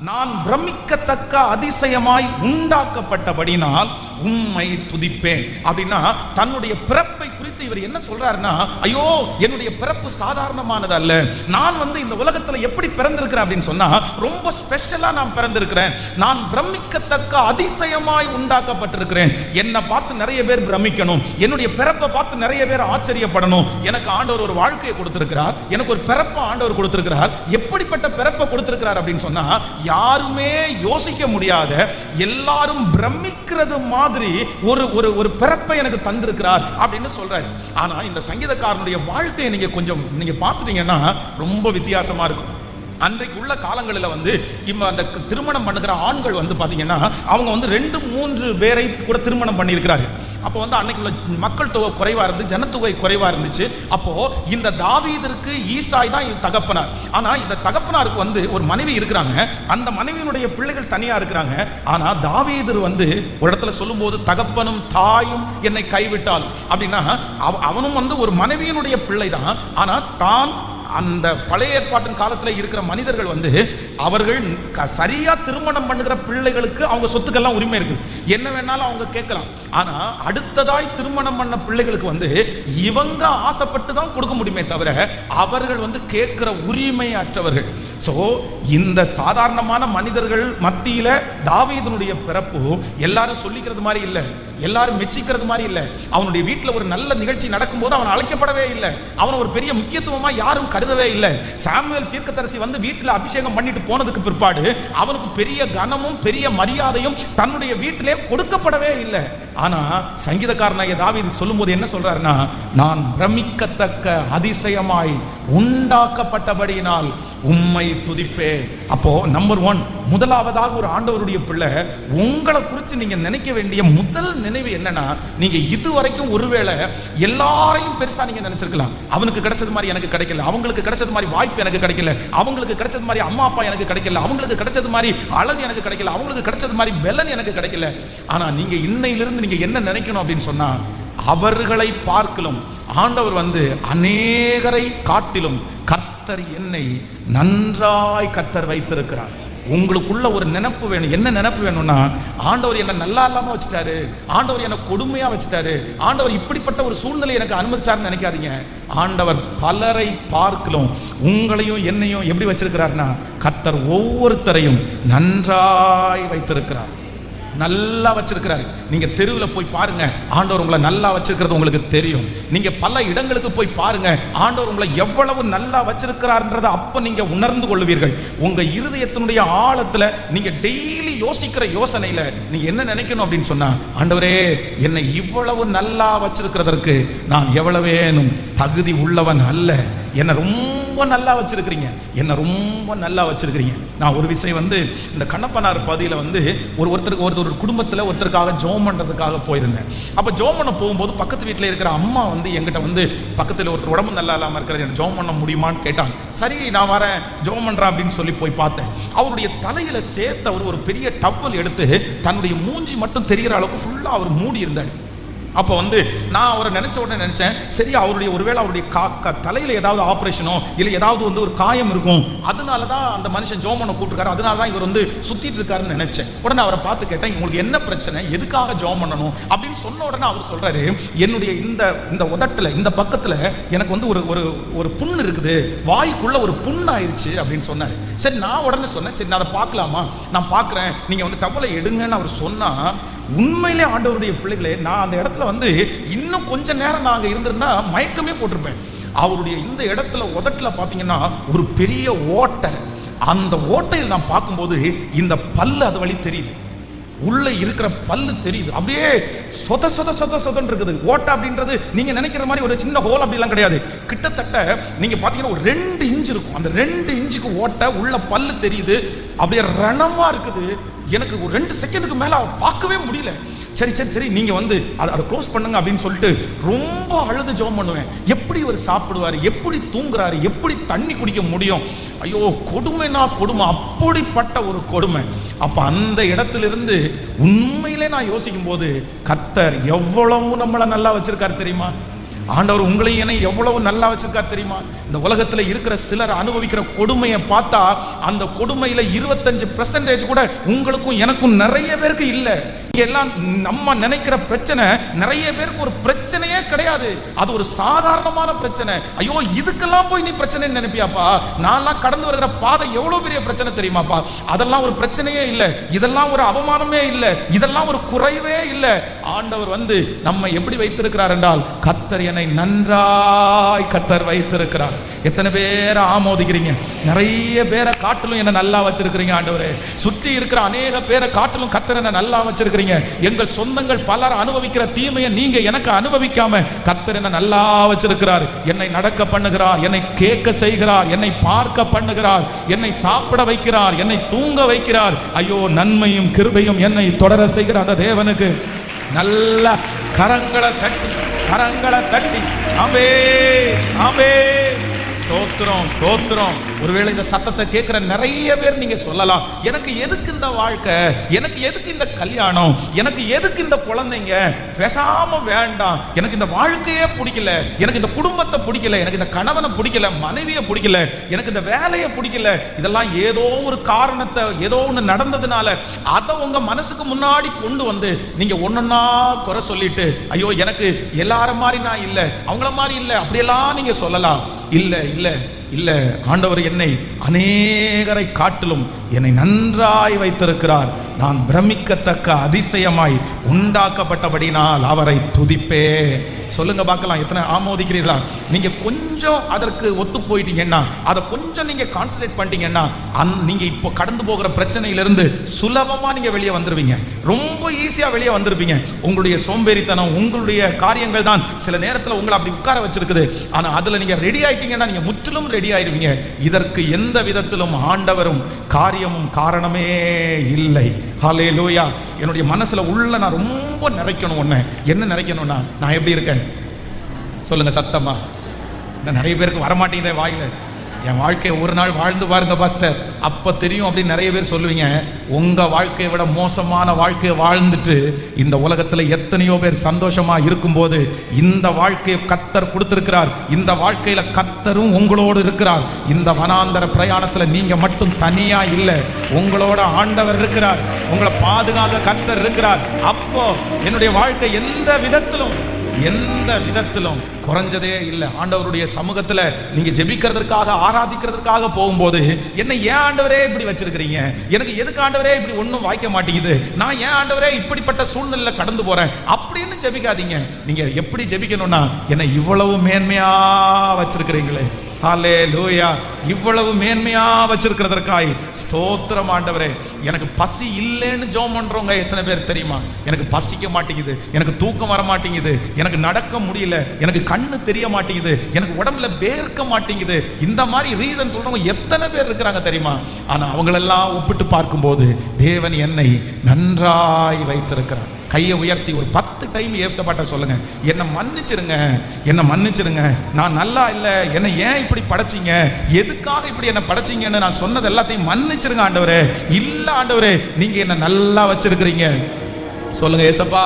நான் பிரமிக்கத்தக்க அதிசயமாய் உண்டாக்கப்பட்டபடினால் உம்மை துதிப்பேன் அப்படின்னா தன்னுடைய பிறப்பை குறித்து இவர் என்ன சொல்றாருன்னா, ஐயோ என்னுடைய பிறப்பு சாதாரணமானது அல்ல, நான் இந்த உலகத்துல எப்படி பிறந்திருக்கிறேன் அப்படின்னு சொன்னா ரொம்ப ஸ்பெஷலா நான் பிறந்திருக்கிறேன், நான் பிரமிக்கத்தக்க அதிசயமாய் உண்டாக்கப்பட்டிருக்கிறேன். என்னை பார்த்து நிறைய பேர் பிரமிக்கணும், என்னுடைய பிறப்பை பார்த்து நிறைய பேர் ஆச்சரியப்படணும். எனக்கு ஆண்டவர் ஒரு வாழ்க்கையை கொடுத்திருக்கிறார், எனக்கு ஒரு பிறப்பை ஆண்டவர் கொடுத்திருக்கிறார். எப்படிப்பட்ட பிறப்பை கொடுத்திருக்கிறார் அப்படின்னு சொன்னா யாருமே யோசிக்க முடியாத, எல்லாரும் பிரமிக்கிறது மாதிரி ஒரு பிறப்பை எனக்கு தந்திருக்கிறார் அப்படின்னு சொல்றாரு. ஆனா இந்த சங்கீதக்காரனுடைய வாழ்க்கையை நீங்க பார்த்துட்டீங்கன்னா ரொம்ப வித்தியாசமா இருக்கும். அன்றைக்கு உள்ள காலங்களில் அந்த திருமணம் பண்ணுகிற ஆண்கள் பார்த்தீங்கன்னா அவங்க 2-3 பேரை கூட திருமணம் பண்ணியிருக்கிறாரு. அப்போ அன்னைக்கு உள்ள மக்கள் தொகை குறைவா இருந்து, ஜனத்தொகை குறைவா இருந்துச்சு. அப்போ இந்த தாவீதிற்கு ஈசாய் தான் தகப்பனார். ஆனா இந்த தகப்பனாருக்கு ஒரு மனைவி இருக்கிறாங்க, அந்த மனைவியினுடைய பிள்ளைகள் தனியா இருக்கிறாங்க. ஆனா தாவீதர் ஒரு இடத்துல சொல்லும் போது, தகப்பனும் தாயும் என்னை கைவிட்டாலும் அப்படின்னா அவனும் ஒரு மனைவியினுடைய பிள்ளை தான். ஆனா தான் அந்த பழைய ஏற்பாட்டின் காலத்தில் இருக்கிற மனிதர்கள் அவர்கள் சரியா திருமணம் பண்ணுகிற பிள்ளைகளுக்கு அவங்க சொத்துக்கெல்லாம் உரிமை இருக்கு, என்ன வேணாலும் அவங்க கேட்கலாம். ஆனா அடுத்ததாய் திருமணம் பண்ண பிள்ளைகளுக்கு இவங்க ஆசைப்பட்டு தான் கொடுக்க முடியுமே தவிர அவர்கள் கேட்கிற உரிமை அற்றவர்கள். சோ இந்த சாதாரணமான மனிதர்கள் மத்தியில தாவீதுனுடைய பிறப்பு எல்லாரும் சொல்லிக்கிறது மாதிரி இல்லை, எல்லாரும் மெச்சிக்கிறது மாதிரி இல்லை. அவனுடைய வீட்டில் ஒரு நல்ல நிகழ்ச்சி நடக்கும் போது அவன் அழைக்கப்படவே இல்லை, அவன் ஒரு பெரிய முக்கியத்துவமா யாரும் கருதவே இல்லை. சாமுவேல் தீர்க்கதரிசி வீட்டில் அபிஷேகம் பண்ணிட்டு போனதுக்கு பிற்பாடு அவனுக்கு பெரிய கனமும் பெரிய மரியாதையும் தன்னுடைய வீட்டிலே கொடுக்கப்படவே இல்லை. ஆனா சங்கீதக்காரனாகிய தாவீது சொல்லும் போது என்ன சொல்றாருன்னா, நான் பிரமிக்கத்தக்க அதிசயமாய் உண்டாக்கப்பட்டபடியினால் உம்மை துதிப்பே. அப்போ நம்பர் 1, முதலாவதாக ஒரு ஆண்டவருடைய பிள்ளை உங்களை குறித்து நீங்க நினைக்க வேண்டிய முதல் நினைவு என்னன்னா, நீங்க இதுவரைக்கும் ஒருவேளை எல்லாரையும் பெருசா நீங்க நினைச்சிருக்கலாம். அவனுக்கு கிடைச்சது மாதிரி எனக்கு கிடைக்கல, அவங்களுக்கு கிடைச்சது மாதிரி வாய்ப்பு எனக்கு கிடைக்கல, அவங்களுக்கு கிடைச்சது மாதிரி அம்மா அப்பா எனக்கு கிடைக்கல, அவங்களுக்கு கிடைச்சது மாதிரி அழகு எனக்கு கிடைக்கல, அவங்களுக்கு கிடைச்சது மாதிரி பெலன் எனக்கு கிடைக்கல. ஆனா நீங்க இன்னையிலிருந்து நீங்க என்ன நினைக்கணும் அப்படின்னு சொன்னா, அவர்களை பார்க்கலும் ஆண்டவர் அநேகரை காட்டிலும் கர்த்தர் என்னை நன்றாய் கர்த்தர் வைத்திருக்கிறார். உங்களுக்குள்ள ஒரு நினைப்பு வேணும். என்ன நினைப்பு வேணும்னா, ஆண்டவர் என்ன நல்லா இல்லாம வச்சுட்டாரு, ஆண்டவர் என்ன கொடுமையா வச்சுட்டாரு, ஆண்டவர் இப்படிப்பட்ட ஒரு சூழ்நிலை எனக்கு அனுமதிச்சாருன்னு நினைக்காதீங்க. ஆண்டவர் பலரை பார்க்கலும் உங்களையும் என்னையும் எப்படி வச்சிருக்கிறார்னா, கர்த்தர் ஒவ்வொருத்தரையும் நன்றாய் வைத்திருக்கிறார், நல்லா வச்சிருக்கிறாரு. நீங்க தெருவில் போய் பாருங்க, ஆண்டவர் உங்களை நல்லா வச்சிருக்கிறது உங்களுக்கு தெரியும். நீங்க பல இடங்களுக்கு போய் பாருங்க, ஆண்டவர் உங்களை எவ்வளவு நல்லா வச்சிருக்கிறார்ன்றதை அப்ப நீங்க உணர்ந்து கொள்வீர்கள். உங்க இருதயத்தினுடைய ஆழத்துல நீங்க டெய்லி யோசிக்கிற யோசனையில நீங்க என்ன நினைக்கணும் அப்படின்னு சொன்னா, ஆண்டவரே என்னை இவ்வளவு நல்லா வச்சிருக்கிறதற்கு நான் எவ்வளவேனும் தகுதி உள்ளவன் அல்ல, என்னை ரொம்ப நல்லா வச்சிருக்கிறீங்க, என்ன ரொம்ப நல்லா வச்சிருக்கிறீங்க. நான் ஒரு விஷயம் இந்த கண்ணப்பனார் பதியில ஒரு குடும்பத்தில் ஒருத்தருக்காக ஜோம் பண்றதுக்காக போயிருந்தேன். அப்ப ஜோம் பண்ண போகும்போது பக்கத்து வீட்டில் இருக்கிற அம்மா என்கிட்ட பக்கத்தில் ஒரு உடம்பு நல்லா இல்லாம இருக்கிற எனக்கு ஜோம் பண்ண முடியுமான்னு கேட்டாங்க. சரி நான் வரேன் ஜோம் பண்றேன் அப்படின்னு சொல்லி போய் பார்த்தேன். அவருடைய தலையில சேர்த்து அவர் ஒரு பெரிய டவல் எடுத்து தன்னுடைய மூஞ்சி மட்டும் தெரிகிற அளவுக்கு ஃபுல்லா அவர் மூடி இருந்தார். அப்போ நான் அவரை நினைச்ச உடனே நினைச்சேன், சரி அவருடைய ஒருவேளை அவருடைய தலையில ஏதாவது ஆப்ரேஷனோ இல்லை ஏதாவது ஒரு காயம் இருக்கும், அதனால தான் அந்த மனுஷன் ஜோமனை கூப்பிட்டுருக்காரு, அதனால தான் இவர் சுத்திட்டு இருக்காருன்னு நினைச்சேன். உடனே அவரை பார்த்து கேட்டேன், உங்களுக்கு என்ன பிரச்சனை, எதுக்காக ஜோம் பண்ணணும் அப்படின்னு சொன்ன உடனே அவர் சொல்றாரு, என்னுடைய இந்த உதட்டுல இந்த பக்கத்துல எனக்கு ஒரு புண்ணு இருக்குது, வாய்க்குள்ள ஒரு புண்ணு ஆயிடுச்சு அப்படின்னு சொன்னாரு. சரி நான் உடனே சொன்னேன், சரி நான் அதை பார்க்கலாமா, நான் பார்க்குறேன், நீங்க டவலை எடுங்கன்னு அவர் சொன்னா, உண்மையிலே ஆண்டவருடைய பிள்ளைகளே நான் அந்த இடத்துல இன்னும் கொஞ்ச நேரம் நாங்க இருந்திருந்தா மயக்கமே போட்டிருப்பேன். அவருடைய இந்த இடத்துல உதட்டுல பாத்தீங்கன்னா ஒரு பெரிய ஓட்டை, அந்த ஓட்டையில் நான் பார்க்கும்போது இந்த பல்லு அது வழி தெரியுது, உள்ள இருக்கிற பல்லு தெரியுது, அப்படியே சொத சொத சொத சொதன்னு இருக்குது. ஓட்டை அப்படின்றது நீங்க நினைக்கிற மாதிரி ஒரு சின்ன ஹோல் அப்படிலாம் கிடையாது. கிட்டத்தட்ட நீங்க பாத்தீங்கன்னா ஒரு 2 இன்ச் இருக்கும், அந்த 2 இன்ச்சுக்கு ஓட்டை, உள்ள பல்லு தெரியுது, அப்படியே ரணமா இருக்குது. எனக்கு ஒரு 2 செகண்டுக்கு மேல பார்க்கவே முடியல. சரி சரி சரி நீங்க அதை க்ளோஸ் பண்ணுங்க அப்படின்னு சொல்லிட்டு ரொம்ப அழுது ஜெபம் பண்ணுவேன். எப்படி அவர் சாப்பிடுவாரு, எப்படி தூங்குறாரு, எப்படி தண்ணி குடிக்க முடியும், ஐயோ கொடுமைனா கொடுமை, அப்படிப்பட்ட ஒரு கொடுமை. அப்ப அந்த இடத்திலிருந்து உண்மையிலே நான் யோசிக்கும் போது, கர்த்தர் எவ்வளவு நம்மளை நல்லா வச்சிருக்காரு தெரியுமா. ஆண்டவர் உங்களையும் என்னை எவ்வளவு நல்லா வச்சிருக்கார் தெரியுமா? இந்த உலகத்துல இருக்கிற சிலர் அனுபவிக்கிற கொடுமையை பார்த்தா அந்த கொடுமையில 25% கூட உங்களுக்கும் எனக்கும் நிறைய பேருக்கு இல்லை. எல்லாம் நம்ம நினைக்கிற பிரச்சனை நிறைய பேருக்கு ஒரு பிரச்சனையே கிடையாது. அது ஒரு சாதாரணமான பிரச்சனை. ஐயோ இதுக்கெல்லாம் போய் நீ பிரச்சனை நினைப்பியாப்பா? நான்லாம் கடந்து வருகிற பாதை எவ்வளவு பெரிய பிரச்சனை தெரியுமாப்பா? அதெல்லாம் ஒரு பிரச்சனையே இல்லை, இதெல்லாம் ஒரு அவமானமே இல்லை, இதெல்லாம் ஒரு குறைவே இல்லை. ஆண்டவர் வந்து நம்ம எப்படி வைத்திருக்கிறார் என்றால், கர்த்தர் என்னை நன்றாய் கர்த்தர் வைத்திருக்கிறார். எத்தனை பேரை ஆமோதிக்கிறீங்க? நிறைய பேரை காட்டிலும் என்ன நல்லா வச்சிருக்கிறீங்க ஆண்டவரே. சுற்றி இருக்கிற அநேக பேரை காட்டிலும் கர்த்தர் என்ன நல்லா வச்சிருக்கிறீங்க. எங்கள் சொந்தங்கள் பலர் அனுபவிக்கிற தீமையை நீங்க எனக்கு அனுபவிக்காம கர்த்தர் என்ன நல்லா வச்சிருக்கிறார். என்னை நடக்க பண்ணுகிறார், என்னை கேட்க செய்கிறார், என்னை பார்க்க பண்ணுகிறார், என்னை சாப்பிட வைக்கிறார், என்னை தூங்க வைக்கிறார். ஐயோ நன்மையும் கிருபையும் என்னை தொடர செய்கிற அந்த தேவனுக்கு நல்ல கரங்களை தட்டி ஆமென் ஆமென் ஸ்தோத்திரம் ஸ்தோத்திரம். ஒருவேளை இந்த சத்தத்தை கேட்கிற நிறைய பேர் நீங்க சொல்லலாம், எனக்கு எதுக்கு இந்த வாழ்க்கை, எனக்கு எதுக்கு இந்த கல்யாணம், எனக்கு எதுக்கு இந்த குழந்தைங்க, பேசாம வேண்டாம், எனக்கு இந்த வாழ்க்கையே பிடிக்கல, எனக்கு இந்த குடும்பத்தை பிடிக்கல, எனக்கு இந்த கணவனை பிடிக்கல, மனைவியை பிடிக்கல, எனக்கு இந்த வேலையை பிடிக்கல. இதெல்லாம் ஏதோ ஒரு காரணத்தை, ஏதோ ஒன்று நடந்ததுனால அதை உங்க மனசுக்கு முன்னாடி கொண்டு வந்து நீங்க ஒன்னொன்னா குறை சொல்லிட்டு, ஐயோ எனக்கு எல்லாரும் மாதிரி நான் இல்லை, அவங்கள மாதிரி இல்லை, அப்படியெல்லாம் நீங்க சொல்லலாம். இல்லை இல்லை இல்லை, ஆண்டவர் என்னை அநேகரை காட்டிலும் என்னை நன்றாய் வைத்திருக்கிறார். நான் பிரமிக்கத்தக்க அதிசயமாய் உண்டாக்கப்பட்டபடினால் அவரை துதிப்பேன். சொல்லுங்க பார்க்கலாம், எத்தனை ஆமோதிக்கிறீர்களா? நீங்க கொஞ்சம் அதற்கு ஒத்து போயிட்டீங்கன்னா, அதை கொஞ்சம் நீங்க கான்சன்ட்ரேட் பண்ணிட்டீங்கன்னா, நீங்க இப்போ கடந்து போகிற பிரச்சனையிலிருந்து சுலபமா நீங்க வெளியே வந்துருவீங்க. ரொம்ப ஈஸியா வெளியே வந்திருப்பீங்க. உங்களுடைய சோம்பேறித்தனம், உங்களுடைய காரியங்கள் தான் சில நேரத்தில் உங்களை அப்படி உட்கார வச்சிருக்குது. ஆனா அதுல நீங்க ரெடி ஆயிட்டீங்கன்னா நீங்க முற்றிலும் ரெடி ஆயிருவீங்க. இதற்கு எந்த விதத்திலும் ஆண்டவரும் காரியமும் காரணமே இல்லை. ஹல்லேலூயா. என்னுடைய மனசுல உள்ள நான் ரொம்ப நிறைக்கணும். ஒண்ணு என்ன நிறைக்கணும்னா, நான் எப்படி இருக்கேன் சொல்லுங்க சத்தமா. நிறைய பேருக்கு வரமாட்டேங்குதே வாயில. என் வாழ்க்கையை ஒரு நாள் வாழ்ந்து பாருங்க பாஸ்டர், அப்ப தெரியும் அப்படின்னு நிறைய பேர் சொல்லுவீங்க. உங்க வாழ்க்கையை விட மோசமான வாழ்க்கையை வாழ்ந்துட்டு இந்த உலகத்துல எத்தனையோ பேர் சந்தோஷமா இருக்கும்போது இந்த வாழ்க்கையை கர்த்தர் கொடுத்திருக்கிறார். இந்த வாழ்க்கையில கர்த்தரும் உங்களோடு இருக்கிறார். இந்த வனாந்தர பிரயாணத்துல நீங்க மட்டும் தனியா இல்லை, உங்களோட ஆண்டவர் இருக்கிறார், உங்களை பாதுகாக்க கர்த்தர் இருக்கிறார். அப்போ என்னுடைய வாழ்க்கை எந்த விதத்திலும் குறைஞ்சதே இல்லை. ஆண்டவருடைய சமூகத்துல நீங்க ஜெபிக்கிறதுக்காக, ஆராதிக்கிறதுக்காக போகும்போது, என்ன ஏன் ஆண்டவரே இப்படி வச்சிருக்கிறீங்க, எனக்கு எதுக்கு ஆண்டவரே இப்படி ஒன்றும் வாய்க்க மாட்டேங்குது, நான் ஏன் ஆண்டவரே இப்படிப்பட்ட சூழ்நிலையில கடந்து போறேன் அப்படின்னு ஜெபிக்காதீங்க. நீங்க எப்படி ஜெபிக்கணும்னா, என்னை இவ்வளவு மேன்மையா வச்சிருக்கிறீங்களே, ஹல்லேலூயா, இவ்வளவு மேன்மையா வச்சிருக்கிறதற்காய் ஸ்தோத்திரம் ஆண்டவரே. எனக்கு பசி இல்லைன்னு ஜெபம் பண்றவங்க எத்தனை பேர் தெரியுமா? எனக்கு பசிக்க மாட்டேங்குது, எனக்கு தூக்கம் வர மாட்டேங்குது, எனக்கு நடக்க முடியல, எனக்கு கண்ணு தெரிய மாட்டேங்குது, எனக்கு உடம்புல வேர்க்க மாட்டேங்குது, இந்த மாதிரி ரீசன் சொல்றவங்க எத்தனை பேர் இருக்கிறாங்க தெரியுமா? ஆனா அவங்களெல்லாம் ஒப்பிட்டு பார்க்கும்போது தேவன் என்னை நன்றாய் வைத்திருக்கிறார். கையை உயர்த்தி ஒரு 10 டைம் ஏசப்பாட்ட சொல்லுங்க, என்னை மன்னிச்சிருங்க, நான் நல்லா இல்லை, என்னை ஏன் இப்படி படைச்சிங்க, எதுக்காக இப்படி என்னை படைச்சிங்கன்னு நான் சொன்னது எல்லாத்தையும் மன்னிச்சிருங்க ஆண்டவரே. இல்ல ஆண்டவரே, நீங்க என்ன நல்லா வச்சிருக்கிறீங்க. சொல்லுங்க, ஏசப்பா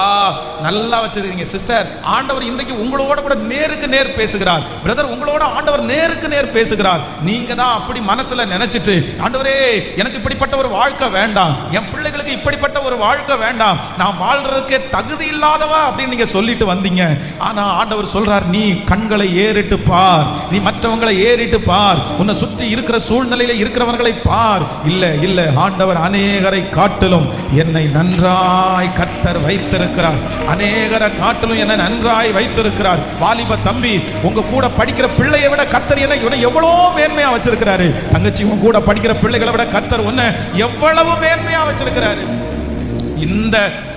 நல்லா வச்சிருக்கீங்க. சிஸ்டர், ஆண்டவர் இன்றைக்கு உங்களோட கூட நேருக்கு நேர் பேசுகிறார். பிரதர், உங்களோட ஆண்டவர் நேருக்கு நேர் பேசுகிறார். நீங்க தான் அப்படி மனசுல நினைச்சிட்டு, ஆண்டவரே எனக்கு இப்படிப்பட்ட ஒரு வாழ்க்கை வேண்டாம், என் பிள்ளைகளுக்கு இப்படிப்பட்ட ஒரு வாழ்க்கை வேண்டாம், நான் வாழ்றதுக்கே தகுதி இல்லாதவா அப்படின்னு நீங்க சொல்லிட்டு வந்தீங்க. ஆனா ஆண்டவர் சொல்றார், நீ கண்களை ஏறிட்டு பார், நீ மற்றவங்களை ஏறிட்டு பார், உன்னை சுற்றி இருக்கிற சூழ்நிலையில இருக்கிறவர்களை பார். இல்ல ஆண்டவர் அநேகரை காட்டிலும் என்னை நன்றாய் கர்த்தர் வைத்திருக்கிறார். அநேகரை காட்டிலும் என்ன நன்றாய் வைத்திருக்கிறார். வாலிப தம்பி, உங்க கூட படிக்கிற பிள்ளையை விட கர்த்தர் என்னை எவ்வளவு மேன்மையா வச்சிருக்கிறாரு. தங்கச்சி, உங்க கூட படிக்கிற பிள்ளைகளை விட கர்த்தர் உன்னை எவ்வளவு மேன்மையா வச்சிருக்கிறாரு.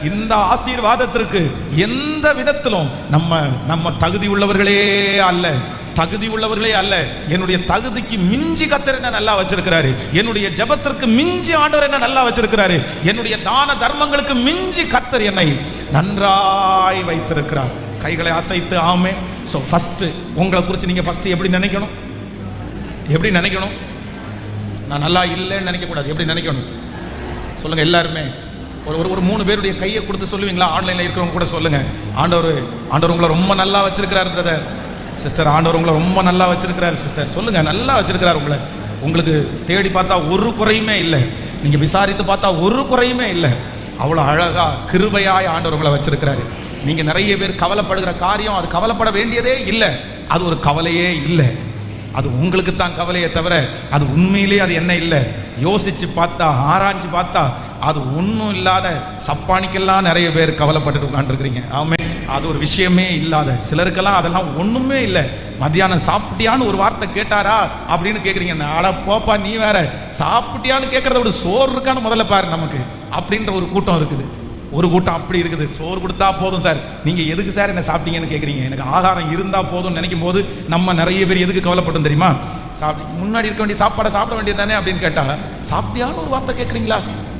இந்த ஆசீர்வாதத்திற்கு எந்த விதத்திலும் நம்ம தகுதி உள்ளவர்களே அல்ல. என்னுடைய தகுதிக்கு மிஞ்சி கர்த்தர் என்ன நல்லா வச்சிருக்கிறாரு. என்னுடைய ஜெபத்திற்கு மிஞ்சி ஆண்டவர் என்ன நல்லா வச்சிருக்கிறாரு. என்னுடைய தான தர்மங்களுக்கு மிஞ்சி கர்த்தர் என்னை நன்றாய் வைத்திருக்கிறார். கைகளை அசைத்து ஆமென். சோ ஃபர்ஸ்ட் உங்களை குறித்து நீங்க ஃபர்ஸ்ட் எப்படி நினைக்கணும்? நான் நல்லா இல்லைன்னு நினைக்க கூடாது. எப்படி நினைக்கணும் சொல்லுங்க எல்லாருமே? ஒரு 3 பேருடைய கையை கொடுத்து சொல்லுவீங்களா? ஆன்லைன்ல இருக்கிறவங்க கூட சொல்லுங்க, ஆண்டவர் உங்களை ரொம்ப நல்லா வச்சிருக்கிறார் பிரதர், சிஸ்டர். ஆண்டவர் உங்களை ரொம்ப நல்லா வச்சிருக்கிறார் சிஸ்டர். சொல்லுங்க, நல்லா வச்சிருக்கிறார் உங்களை. உங்களுக்கு தேடி பார்த்தா ஒரு குறையுமே இல்லை, நீங்க விசாரித்து பார்த்தா ஒரு குறையுமே இல்லை. அவ்வளோ அழகா கிருபையாய் ஆண்டவர் உங்களை வச்சிருக்கிறாரு. நீங்க நிறைய பேர் கவலைப்படுகிற காரியம், அது கவலைப்பட வேண்டியதே இல்லை, அது ஒரு கவலையே இல்லை. அது உங்களுக்கு தான் கவலையே தவிர அது உண்மையிலே அது என்ன இல்லை. யோசிச்சு பார்த்தா, ஆராய்ஞ்சு பார்த்தா அது ஒன்றும் இல்லாத சப்பானிக்கெல்லாம் நிறைய பேர் கவலைப்பட்டு உட்காந்துருக்கிறீங்க. ஆமே, அது ஒரு விஷயமே இல்லாத சிலருக்கெல்லாம் அதெல்லாம் ஒன்றுமே இல்லை. மத்தியானம் சாப்பிட்டியான்னு ஒரு வார்த்தை கேட்டாரா அப்படின்னு கேட்குறீங்க. அட போப்பா, நீ வேற சாப்பிட்டியான்னு கேட்கறத விட சோறு இருக்கான்னு முதல்ல பாரு நமக்கு அப்படின்ற ஒரு கூட்டம் இருக்குது. ஒரு கூட்டம் அப்படி இருக்குது, சோறு கொடுத்தா போதும் சார், நீங்க எதுக்கு சார் என்ன சாப்பிட்டீங்கன்னு கேட்குறீங்க. எனக்கு ஆகாரம் இருந்தா போதும் நினைக்கும் போது நம்ம நிறைய பேர் எதுக்கு கவலைப்பட்டோம் தெரியுமா? முன்னாடி இருக்க வேண்டிய சாப்பாடை சாப்பிட வேண்டியது தானே அப்படின்னு கேட்டா, சாப்பிட்டியான்னு ஒரு வார்த்தை கேட்குறீங்களா,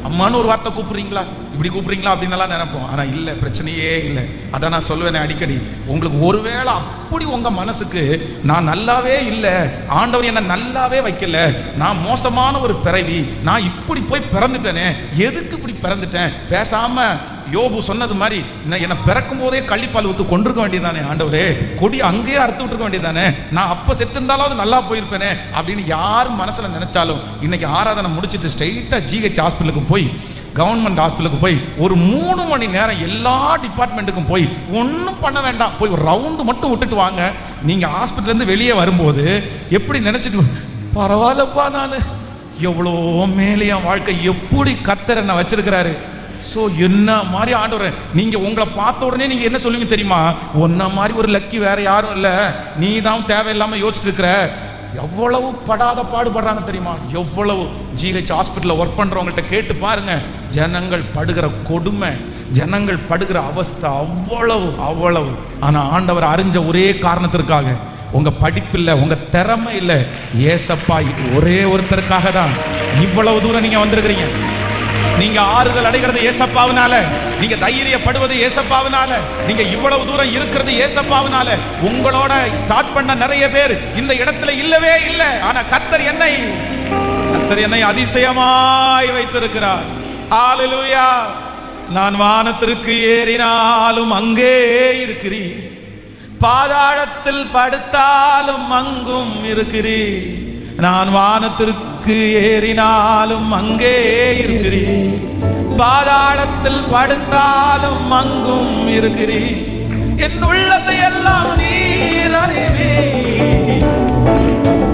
அம்மானு ஒரு வார்த்தை கூப்பிடுறீங்களா, இப்படி கூப்பிடுறீங்களா அப்படின்னு எல்லாம் நினைப்போம். ஆனால் இல்லை, பிரச்சனையே இல்லை. அதான் நான் சொல்லுவேன் அடிக்கடி, உங்களுக்கு ஒருவேளை அப்படி உங்க மனசுக்கு நான் நல்லாவே இல்லை, ஆண்டவர் என்ன நல்லாவே வைக்கல, நான் மோசமான ஒரு பிறவி, நான் இப்படி போய் பிறந்துட்டேனே, எதுக்கு இப்படி பிறந்துட்டேன், பேசாம யோபு சொன்னது மாதிரி என்னை பிறக்கும் போதே கள்ளிப்பால் ஊத்து கொண்டிருக்க வேண்டியதானே ஆண்டவரே, கொடி அங்கேயே அறுத்து விட்டுருக்க வேண்டியதானே, நான் அப்ப செத்திருந்தாலும் நல்லா போயிருப்பேனே அப்படின்னு யார் மனசுல நினைச்சாலும், இன்னைக்கு ஆராதனை முடிச்சுட்டு ஸ்ட்ரெயிட்டா GH ஹாஸ்பிட்டலுக்கு போய், கவர்மெண்ட் ஹாஸ்பிட்டலுக்கு போய் ஒரு 3 மணி நேரம் எல்லா டிபார்ட்மெண்ட்டுக்கும் போய் ஒன்றும் பண்ண வேண்டாம், போய் ஒரு ரவுண்டு மட்டும் விட்டுட்டு வாங்க. நீங்க ஹாஸ்பிட்டல்லேருந்து வெளியே வரும்போது எப்படி நினைச்சிட்டு, பரவாயில்லப்பா, நான் எவ்வளோ மேலே என் வாழ்க்கை எப்படி கர்த்தர் என்ன வச்சிருக்கிறாரு. ஸோ என்ன மாதிரி ஆண்டவர், நீங்க உங்களை பார்த்த உடனே நீங்க என்ன சொல்லுவீங்க தெரியுமா? ஒன்ன மாதிரி ஒரு லக்கி வேற யாரும் இல்லை, நீ தான் தேவையில்லாம யோசிச்சுட்டு இருக்கிற. எவ்வளவு படாத பாடுபடுறாங்க தெரியுமா? எவ்வளவு GH ஹாஸ்பிட்டலில் ஒர்க் பண்றவங்கள்ட்ட கேட்டு பாருங்க, ஜனங்கள் படுகிற கொடுமை, ஜனங்கள் படுகிற அவஸ்தை அவ்வளவு. ஆனா ஆண்டவர் அறிஞ்ச ஒரே காரணத்திற்காக, உங்க படிப்பு இல்லை, உங்க திறமை இல்லை, ஏசப்பா ஒரே ஒருத்தருக்காக தான் இவ்வளவு தூரம் நீங்க வந்திருக்கிறீங்க. நீங்க ஆறுதல் அடைகிறது ஏசப்பாவினால, நீங்க தைரியப்படுவது ஏசப்பாவினால, நீங்க இவ்வளவு தூரம் இருக்கிறது ஏசப்பாவினால. உங்களோட ஸ்டார்ட் பண்ண நிறைய பேர் இந்த இடத்துல இல்லவே இல்லை. ஆனா கர்த்தர் என்னை அதிசயமாய் வைத்திருக்கிறார். ஹல்லேலூயா. நான் வானத்திற்கு ஏறினாலும் அங்கே இருக்கிறீர், பாதாளத்தில் படுத்தாலும் அங்கும் இருக்கிறீர். நான் வானத்திற்கு ஏறினாலும் அங்கே இருக்கிறீர், பாதாளத்தில் படுத்தாலும் அங்கும் இருக்கிறீர். என் உள்ளத்தை எல்லாம் நீர் அறிவீர்,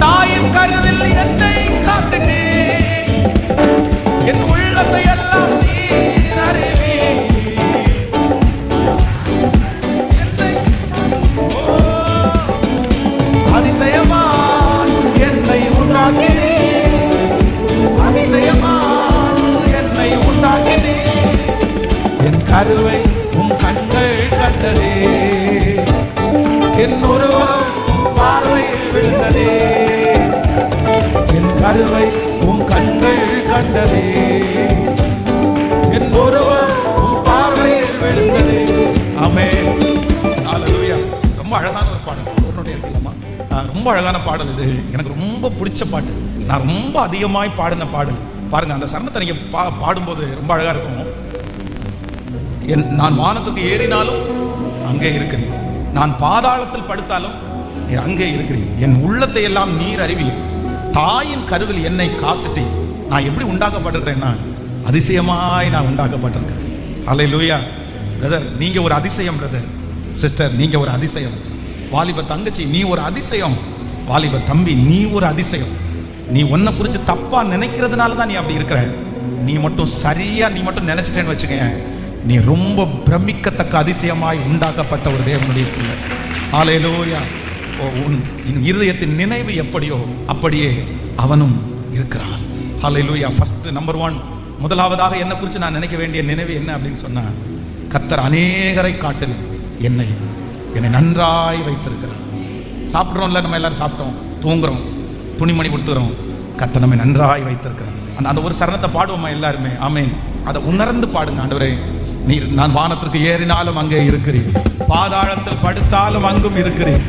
தாயின் கருவில் என்னை காத்திட்டீர். என் உள்ளத்தை எல்லாம் நீர் அறிவீர், அதிசயமா என்னை உண்டாக்கினீர், அதிசயமா என்னை உண்டாக்கினீர். என் கருவை உம் கண்கள் கண்டதே, என் உருவம் பார்வையில் விழுந்ததே. என் கருவை உம் கண்கள் கண்டதே, என் உருவம் உம் பார்வையில் விழுந்ததே. ஆமென். ஹல்லேலூயா. ரொம்ப அழகான ஒரு பாடல், ரொம்ப அழகான பாடல் இது. எனக்கு ரொம்ப பிடிச்ச பாட்டு, நான் ரொம்ப அதிகமாய் பாடின பாடல். பாருங்க, அந்த சரணத்தை நீங்க பாடும்போது ரொம்ப அழகா இருக்கும். நான் வானத்துக்கு ஏறினாலும் அங்கே இருக்கிறேன், நான் பாதாளத்தில் படுத்தாலும் நீர் அங்கே இருக்கிறேன். என் உள்ளத்தை எல்லாம் நீர் அறிவீர், தாயின் கருவில் என்னை காத்துட்டு. நான் எப்படி உண்டாக்கப்பட்டிருக்கிறேன்னா, அதிசயமாய் நான் உண்டாக்கப்பட்டிருக்கிறேன். ஹல்லேலூயா. பிரதர், நீங்க ஒரு அதிசயம். பிரதர், சிஸ்டர், நீங்க ஒரு அதிசயம். வாலிப தங்கச்சி, நீ ஒரு அதிசயம். வாலிப தம்பி, நீ ஒரு அதிசயம். நீ உன்னை குறித்து தப்பா நினைக்கிறதுனால தான் நீ அப்படி இருக்கிற. நீ மட்டும் சரியா நீ மட்டும் நினைச்சிட்டேன்னு வச்சுக்க, நீ ரொம்ப பிரமிக்கத்தக்க அதிசயமாய் உண்டாக்கப்பட்ட ஒரு தேவனுடைய பிள்ளை. ஹல்லேலூயா. உன் இருதயத்தின் நினைவு எப்படியோ அப்படியே அவனும் இருக்கிறான். ஹல்லேலூயா. ஃபர்ஸ்ட் நம்பர் 1, முதலாவதாக என்னை குறித்து நான் நினைக்க வேண்டிய நினைவு என்ன அப்படின்னு சொன்னா, கர்த்தர் அநேகரை காட்டிலும் என்னை நன்றாய் வைத்திருக்கிறார். சாப்பிட்றோம்ல, நம்ம எல்லாரும் சாப்பிட்டோம், தூங்குறோம், துணிமணி கொடுத்துக்கிறோம். கர்த்தர் நம்மை நன்றாய் வைத்திருக்கிறார். அந்த ஒரு சரணத்தை பாடுவோமா எல்லாருமே? ஆமென். அதை உணர்ந்து பாடுங்க. ஆண்டவரே, நீர் நான் வானத்திற்கு ஏறினாலும் அங்கே இருக்கிறீர், பாதாளத்தில் படுத்தாலும் அங்கும் இருக்கிறீர்.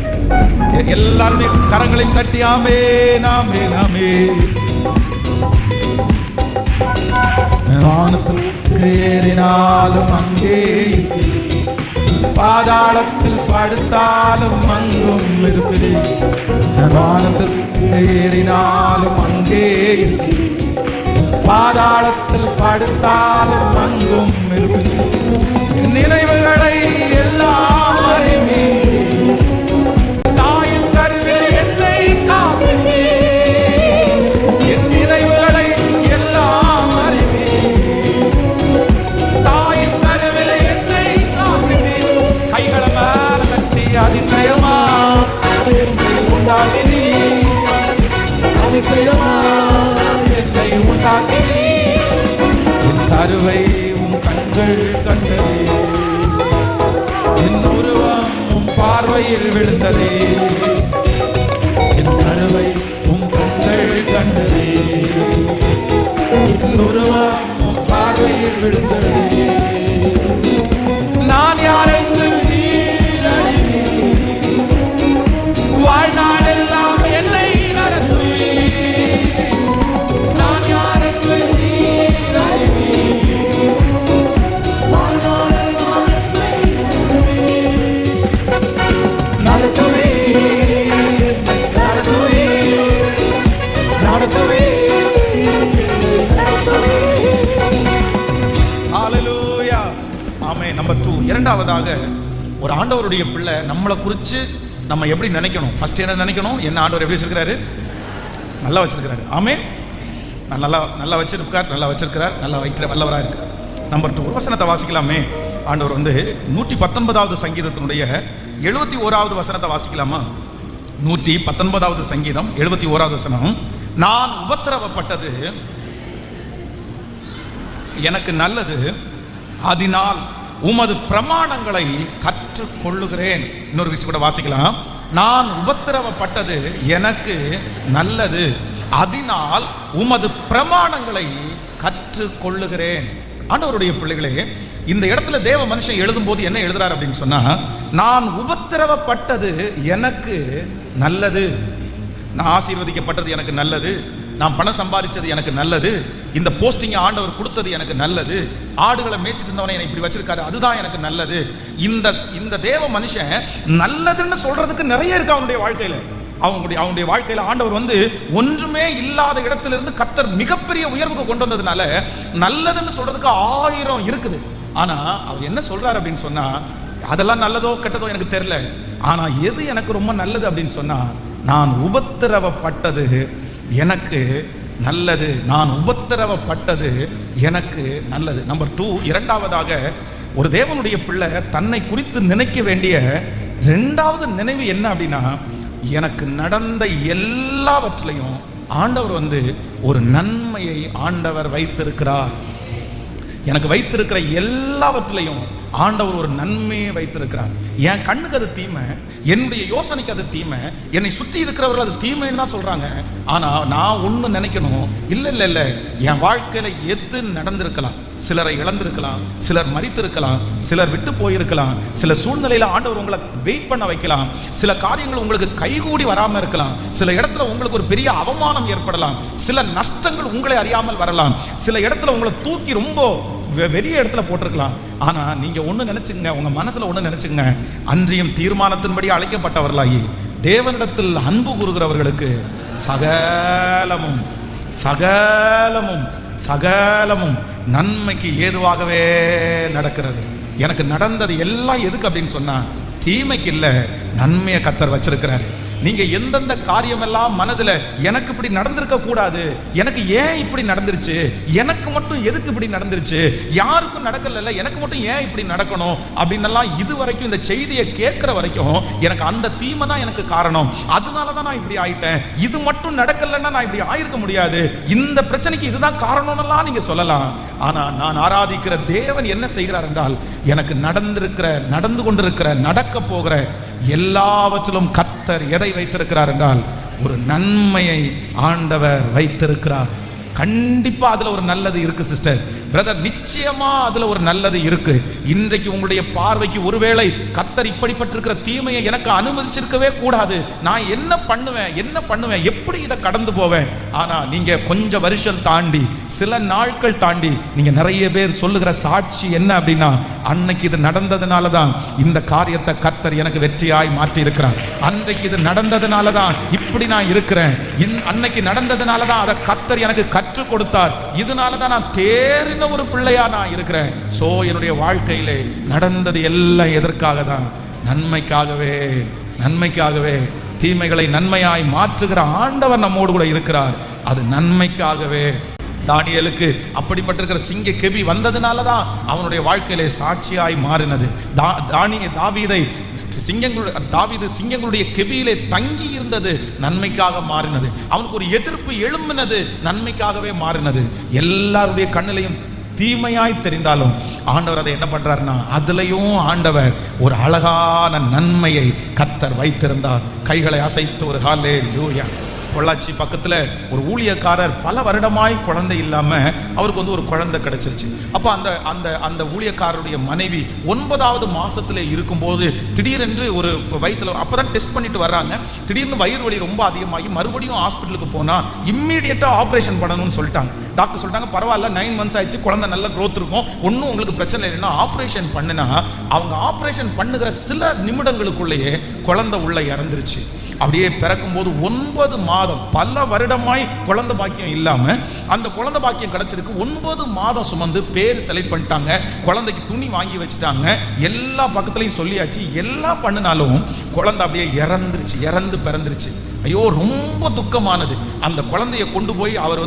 எல்லாருமே கரங்களை தட்டி ஆமென், ஆமென், ஆமென். வானத்துக்கு ஏறினாலும் அங்கே பாதாளத்தில் படுத்தாலும் அங்கும் இருக்குது. வானத்துக்கு ஏறினாலும் அங்கே இருக்கு, பாதாளத்தில் படுத்தாலும் அங்கும் இருக்குது. நினைவுகளை எல்லாம் அறிவே, தாயின் கருவில் என்னை காப்பே. என் நினைவுகளை எல்லாம் அறிவே, தாயின் கருவில் என்னை காப்பே. கைகளை மேல கட்டி அதிசயமா என்னை உண்டாக்கினீ, அதிசயமா என்னை உண்டாக்கினீ. என் கருவை உன் கண்கள் கண்டதே, என் உருவம் உன் பார்வையில் விழுந்ததே. என் கருவை உன் கண்கள் கண்டதே, என் உருவம் உன் பார்வையில் விழுந்ததே. நான் யார் என்று நீர் அறிவீர், வாழ்நாளெல்லாம் என்னை நடத்துவீர். நான் யார் என்று நீர் அறிவீர், வாழ்நாளெல்லாம் என்னை நடத்துவீர். நடத்துவீர், நடத்துவீர், நடத்துவீர், நடத்துவீர். ஹல்லேலூயா, ஆமென். நம்பர் 2, இரண்டாவதாக ஒரு ஆண்டவருடைய பிள்ளை நம்மளை குறித்து நம்ம எப்படி நினைக்கணும். ஃபர்ஸ்ட் என்ன நினைக்கணும்? என்ன ஆண்டவர் எப்படி வச்சிருக்கிறாரு? நல்லா வச்சிருக்கிறாரு. ஆமென். நல்லா வச்சிருக்கார், நல்லா வச்சிருக்கிறார், நல்லா வைக்கிற வல்லவராக இருக்கிறார். நம்பர் 2, ஒரு வசனத்தை வாசிக்கலாமே. ஆண்டவர் 119வது சங்கீதத்தினுடைய 71வது வசனத்தை வாசிக்கலாமா? 119வது சங்கீதம் 71வது வசனம். நான் உபத்திரவப்பட்டது எனக்கு நல்லது, அதனால் உமது பிரமாணங்களை கற்றுக்கொள்ளுகிறேன். இன்னொரு விஷயம் கூட வாசிக்கலாம். நான் உபத்திரவப்பட்டது எனக்கு நல்லது, அதனால் உமது பிரமாணங்களை கற்றுக்கொள்ளுகிறேன். ஆண்டவருடைய பிள்ளைகளே, இந்த இடத்துல தேவ மனுஷன் எழுதும் போது என்ன எழுதுறார் அப்படின்னு சொன்னா, நான் உபத்திரவப்பட்டது எனக்கு நல்லது, நான் ஆசீர்வதிக்கப்பட்டது எனக்கு நல்லது, நான் பணம் சம்பாதிச்சது எனக்கு நல்லது, இந்த போஸ்டிங் ஆண்டவர் கொடுத்தது எனக்கு நல்லது, ஆடுகளை மேய்ச்சிட்டு இருந்தவனை என்னை இப்படி வச்சிருக்காரு, அதுதான் எனக்கு நல்லது. இந்த தேவ மனுஷன் நல்லதுன்னு சொல்றதுக்கு நிறைய இருக்கு அவனுடைய வாழ்க்கையில. அவனுடைய வாழ்க்கையில ஆண்டவர் ஒன்றுமே இல்லாத இடத்திலிருந்து கர்த்தர் மிகப்பெரிய உயர்வுக்கு கொண்டு வந்ததுனால நல்லதுன்னு சொல்றதுக்கு 1000 இருக்குது. ஆனா அவர் என்ன சொல்றாரு அப்படின்னு சொன்னா, அதெல்லாம் நல்லதோ கெட்டதோ எனக்கு தெரியல, ஆனா எது எனக்கு ரொம்ப நல்லது அப்படின்னு சொன்னா, நான் உபத்திரவப்பட்டது எனக்கு நல்லது, நான் உபத்திரவப்பட்டது எனக்கு நல்லது. நம்பர் 2, இரண்டாவதாக ஒரு தேவனுடைய பிள்ளை தன்னை குறித்து நினைக்க வேண்டிய இரண்டாவது நினைவு என்ன அப்படின்னா, எனக்கு நடந்த எல்லாவற்றிலையும் ஆண்டவர் ஒரு நன்மையை ஆண்டவர் வைத்திருக்கிறார். எனக்கு வைத்திருக்கிற எல்லாவற்றிலையும் ஆண்டவர் ஒரு நன்மையை வைத்திருக்கிறார். என் கண்ணுக்கு அது தீமை, என்னுடைய யோசனைக்கு அது தீமை, என்னை சுற்றி இருக்கிறவர்கள் அது தீமைன்னு தான் சொல்றாங்க. ஆனா நான் ஒண்ணு நினைக்கணும், இல்ல என் வாழ்க்கையில எது நடந்திருக்கலாம், சிலரை இழந்திருக்கலாம், சிலர் மரித்திருக்கலாம், சிலர் விட்டு போயிருக்கலாம், சில சூழ்நிலையில ஆண்டவர் உங்களை வெயிட் பண்ண வைக்கலாம், சில காரியங்கள் உங்களுக்கு கைகூடி வராம இருக்கலாம், சில இடத்துல உங்களுக்கு ஒரு பெரிய அவமானம் ஏற்படலாம், சில நஷ்டங்கள் உங்களை அறியாமல் வரலாம், சில இடத்துல உங்களை தூக்கி ரொம்ப பெரிய இடத்துல போட்டிருக்கலாம். ஆனா நீங்க ஒண்ணு நினைச்சுங்க, உங்க மனசுல ஒண்ணு நினைச்சுங்க, அன்றியும் தீர்மானத்தின்படி அழைக்கப்பட்டவர்களாகி தேவனிடத்தில் அன்பு கூறுகிறவர்களுக்கு சகலமும் சகலமும் சகலமும் நன்மைக்கு ஏதுவாகவே நடக்கிறது. எனக்கு நடந்தது எல்லாம் எதுக்கு அப்படின்னு சொன்னா, தீமைக்கு இல்ல, நன்மையை கர்த்தர் வச்சிருக்கிறாரு. நீங்க எந்தெந்த காரியமெல்லாம் மனதுல எனக்கு இப்படி நடந்திருக்க கூடாது, எனக்கு ஏன் இப்படி நடந்துருச்சு, எனக்கு மட்டும் எதுக்கு இப்படி நடந்துருச்சு, யாருக்கும் நடக்கல, எனக்கு மட்டும் ஏன் இப்படி நடக்கணும் அப்படின்னெல்லாம் இது வரைக்கும் இந்த செய்தியை கேட்கிற வரைக்கும் எனக்கு அந்த தீமை தான் எனக்கு காரணம், அதனாலதான் நான் இப்படி ஆயிட்டேன், இது மட்டும் நடக்கலன்னா நான் இப்படி ஆயிருக்க முடியாது, இந்த பிரச்சனைக்கு இதுதான் காரணம்லாம் நீங்க சொல்லலாம். ஆனா நான் ஆராதிக்கிற தேவன் என்ன செய்கிறார் என்றால், எனக்கு நடந்து கொண்டிருக்கிற நடக்க போகிற எல்லாவற்றிலும் கர்த்தர் எதை வைத்திருக்கிறார் என்றால், ஒரு நன்மையை ஆண்டவர் வைத்திருக்கிறார். கண்டிப்பா அதுல ஒரு நல்லது இருக்கு சிஸ்டர், பிரதர், நிச்சயமா அதுல ஒரு நல்லது இருக்கு. இன்றைக்கு உங்களுடைய பார்வைக்கு ஒருவேளை கர்த்தர் இப்படிப்பட்டிருக்கிற தீமையை எனக்கு அனுமதிச்சிருக்கவே கூடாது, நான் என்ன பண்ணுவேன், எப்படி இதை கடந்து போவேன். ஆனா நீங்க கொஞ்சம் வருஷம் தாண்டி, சில நாட்கள் தாண்டி, நீங்க நிறைய பேர் சொல்லுகிற சாட்சி என்ன அப்படின்னா, அன்னைக்கு இது நடந்ததுனால தான் இந்த காரியத்தை கர்த்தர் எனக்கு வெற்றியாய் மாற்றி இருக்கிறார். அன்றைக்கு இது நடந்ததுனால தான் இப்படி நான் இருக்கிறேன். அன்னைக்கு நடந்ததுனால தான் அதை கர்த்தர் எனக்கு கற்றுக் கொடுத்தார். இதனால தான் நான் தேறின ஒரு பிள்ளையா நான் இருக்கிறேன். சோ என்னுடைய வாழ்க்கையிலே நடந்தது எல்லாம் எதற்காக தான்? நன்மைக்காகவே. தீமைகளை நன்மையாய் மாற்றுகிற ஆண்டவர் நம்மோடு கூட இருக்கிறார். அது நன்மைக்காகவே. தானியேலுக்கு அப்படிப்பட்டிருக்கிற சிங்க கெபி வந்ததுனால தான் அவனுடைய வாழ்க்கையிலே சாட்சியாய் மாறினது. தாவீது சிங்கங்களுடைய கெபியிலே தங்கி இருந்தது நன்மைக்காக மாறினது. அவனுக்கு ஒரு எதிர்ப்பு எழும்பினது நன்மைக்காகவே மாறினது. எல்லாருடைய கண்ணிலையும் தீமையாய் தெரிந்தாலும் ஆண்டவர் அதை என்ன பண்றாருன்னா, அதுலயும் ஆண்டவர் ஒரு அழகான நன்மையை கர்த்தர் வைத்திருந்தார். கைகளை அசைத்து ஒரு ஹல்லேலூயா. பொள்ளாச்சி பக்கத்தில் ஒரு ஊழியக்காரர் பல வருடமாய் குழந்தை இல்லாமல் அவருக்கு ஒரு குழந்தை கிடைச்சிருச்சு. அப்போ அந்த ஊழியக்காரருடைய மனைவி 9வது மாசத்துல இருக்கும்போது திடீரென்று ஒரு வயிற்றுல அப்போதான் டெஸ்ட் பண்ணிட்டு வர்றாங்க. திடீர்னு வயிறு வலி ரொம்ப அதிகமாகி மறுபடியும் ஹாஸ்பிட்டலுக்கு போனால் இம்மீடியட்டாக ஆப்ரேஷன் பண்ணணும்னு சொல்லிட்டாங்க. டாக்டர் சொல்லிட்டாங்க, பரவாயில்ல 9 months ஆயிடுச்சு, குழந்தை நல்ல க்ரோத் இருக்கும், ஒன்றும் உங்களுக்கு பிரச்சனை இல்லைன்னா ஆப்ரேஷன் பண்ணுனா, அவங்க ஆப்ரேஷன் பண்ணுகிற சில நிமிடங்களுக்குள்ளேயே குழந்தை உள்ள இறந்துருச்சு. அப்படியே பிறக்கும் போது 9 மாதம், பல வருடமாய் குழந்தை பாக்கியம் இல்லாம அந்த குழந்தை பாக்கியம் கிடைச்சிருக்கு. 9 மாதம் சுமந்து பேர் செலக்ட் பண்ணிட்டாங்க, குழந்தைக்கு துணி வாங்கி வச்சுட்டாங்க, எல்லா பக்கத்துலையும் சொல்லியாச்சு. எல்லாம் பண்ணினாலும் குழந்தை அப்படியே இறந்து பிறந்துருச்சு. ஐயோ, ரொம்ப துக்கமானது. அந்த குழந்தைய கொண்டு போய் அவர்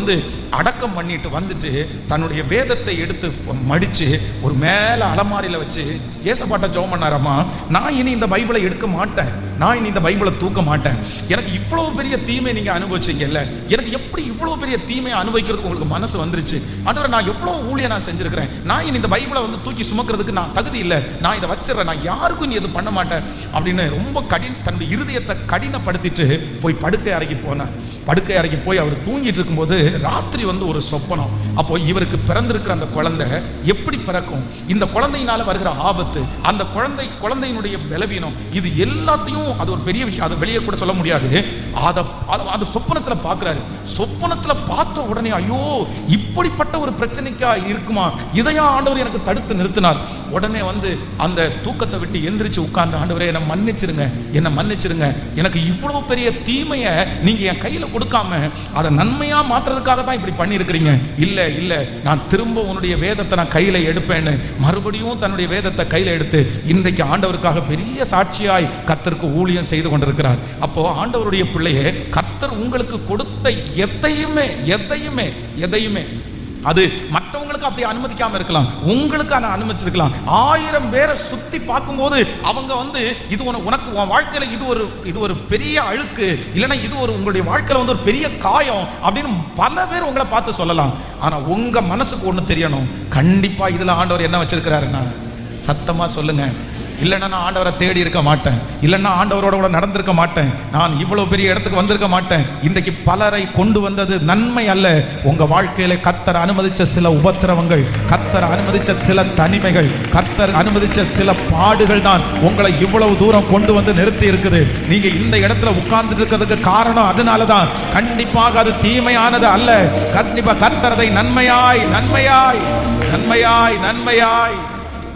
அடக்கம் பண்ணிட்டு வந்துட்டு தன்னுடைய வேதத்தை எடுத்து மடிச்சு ஒரு மேல அலமாரியில வச்சு ஏசப்பாட்ட ஜெபம் பண்ணாராமா, நான் இனி இந்த பைபிளை எடுக்க மாட்டேன், நான் இனி இந்த பைபிளை தூக்க மாட்டேன். எனக்கு இவ்வளவு பெரிய தீமை நீங்க அனுபவிச்சீங்கல்ல, எனக்கு எப்படி இவ்வளவு பெரிய தீமையை அனுபவிக்கிறதுக்கு உங்களுக்கு மனசு வந்துருச்சு? ஆண்டவரே, நான் எவ்வளவு ஊழியம் நான் செஞ்சிருக்கிறேன், நான் இனி இந்த பைபிளை தூக்கி சுமக்கிறதுக்கு நான் தகுதி இல்லை, நான் இதை வச்சிடறேன், நான் யாருக்கும் நீ எது பண்ண மாட்டேன் அப்படின்னு ரொம்ப தன்னுடைய இருதயத்தை கடினப்படுத்திட்டு போய் படுக்கை அறைக்கு போனார். படுக்கை அறைக்கு போய் அவர் தூங்கிட்டு இருக்கும்போது ராத்திரி ஒரு சொப்பனம். அப்போ இவருக்கு பிறந்திருக்கிற அந்த குழந்தை எப்படி பிறக்கும், இந்த குழந்தையினால வருகிற ஆபத்து, அந்த குழந்தையினுடைய பலவீனம், இது எல்லாத்தையும், அது ஒரு பெரிய விஷயம், அது வெளியே கூட சொல்ல முடியாது. அது சொப்பனத்துல பார்க்கிறாரு. சொப்பனத்துல பார்த்த உடனே ஐயோ, இப்படிப்பட்ட ஒரு பிரச்சனைக்கா இருக்குமா, இதையா ஆண்டவர் எனக்கு தடுத்து நிறுத்தினார். உடனே அந்த தூக்கத்தை விட்டு எந்திரிச்சு உட்கார்ந்து, ஆண்டவரே என்னை மன்னிச்சிருங்க, எனக்கு இவ்வளவு பெரிய தீமையை நீங்க என் கையில கொடுக்காம அதை நன்மையா மாத்துறதுக்காக தான் இப்படி பண்ணி இருக்கிறீங்க. இல்ல நான் திரும்ப உன்னுடைய வேதத்தை நான் கையில எடுப்பேன்னு மறுபடியும் தன்னுடைய வேதத்தை கையில எடுத்து இன்றைக்கு ஆண்டவருக்காக பெரிய சாட்சியாய் கர்த்தருக்கு ஊழியம் செய்து கொண்டிருக்கிறார். அப்போ ஆண்டவருடைய பிள்ளையே, கர்த்தர் உங்களுக்கு கொடுத்த எதையுமே அது மற்றவங்களுக்கு அப்படி அனுமதிக்காம இருக்கலாம், உங்களுக்கு அனுமதிச்சிருக்கலாம். 1000 பேரை சுத்தி பார்க்கும்போது அவங்க இது உனக்கு உன் வாழ்க்கையில இது ஒரு பெரிய அழுக்கு, இல்லைன்னா இது உங்களுடைய வாழ்க்கையில ஒரு பெரிய காயம் அப்படின்னு பல பேர் உங்களை பார்த்து சொல்லலாம். ஆனா உங்க மனசுக்கு ஒண்ணு தெரியணும், கண்டிப்பா இதுல ஆண்டவர் என்ன வச்சிருக்கிறாருன்னா, சத்தமா சொல்லுங்க, இல்லைன்னா நான் ஆண்டவரை தேடி இருக்க மாட்டேன், இல்லைன்னா ஆண்டவரோட கூட நடந்திருக்க மாட்டேன், நான் இவ்வளவு பெரிய இடத்துக்கு வந்திருக்க மாட்டேன். இன்றைக்கு பலரை கொண்டு வந்தது நன்மை அல்ல, உங்க வாழ்க்கையில கர்த்தர் அனுமதிச்ச சில உபத்திரவங்கள், கர்த்தர் அனுமதிச்ச சில தனிமைகள், கர்த்தர் அனுமதிச்ச சில பாடுகள் தான் உங்களை இவ்வளவு தூரம் கொண்டு வந்து நிறுத்தி இருக்குது. நீங்க இந்த இடத்துல உட்கார்ந்துட்டு இருக்கிறதுக்கு காரணம் அதனாலதான். கண்டிப்பாக அது தீமையானது அல்ல. கண்டிப்பா கர்த்தர் அதை நன்மையாய்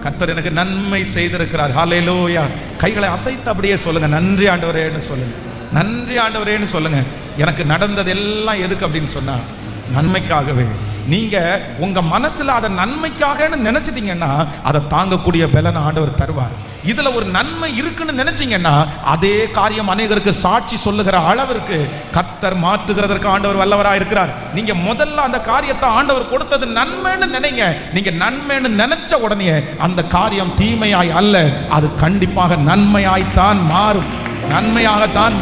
கர்த்தர் எனக்கு நன்மை செய்திருக்கிறார். ஹல்லேலூயா. கைகளை அசைத்து அப்படியே சொல்லுங்க, நன்றி ஆண்டவரேன்னு சொல்லுங்க. எனக்கு நடந்தது எல்லாம் எதுக்கு அப்படின்னு சொன்னா, நன்மைக்காகவே. நீங்க உங்க மனசுல அதை நன்மைக்காக நினைச்சிட்டீங்கன்னா அதை தாங்கக்கூடிய பலனை ஆண்டவர் தருவார். இதுல ஒரு நன்மை இருக்குன்னு நினைச்சீங்கன்னா அதே காரியம் அநேகருக்கு சாட்சி சொல்லுகிற அளவிற்கு கர்த்தர் மாற்றுகிறதற்கு ஆண்டவர் வல்லவரா இருக்கிறார். நீங்க முதல்ல அந்த காரியத்தை ஆண்டவர் கொடுத்தது நன்மைன்னு நினைங்க. நீங்க நன்மைன்னு நினைச்ச உடனே அந்த காரியம் தீமையாய் அல்ல, அது கண்டிப்பாக நன்மையாய்த்தான்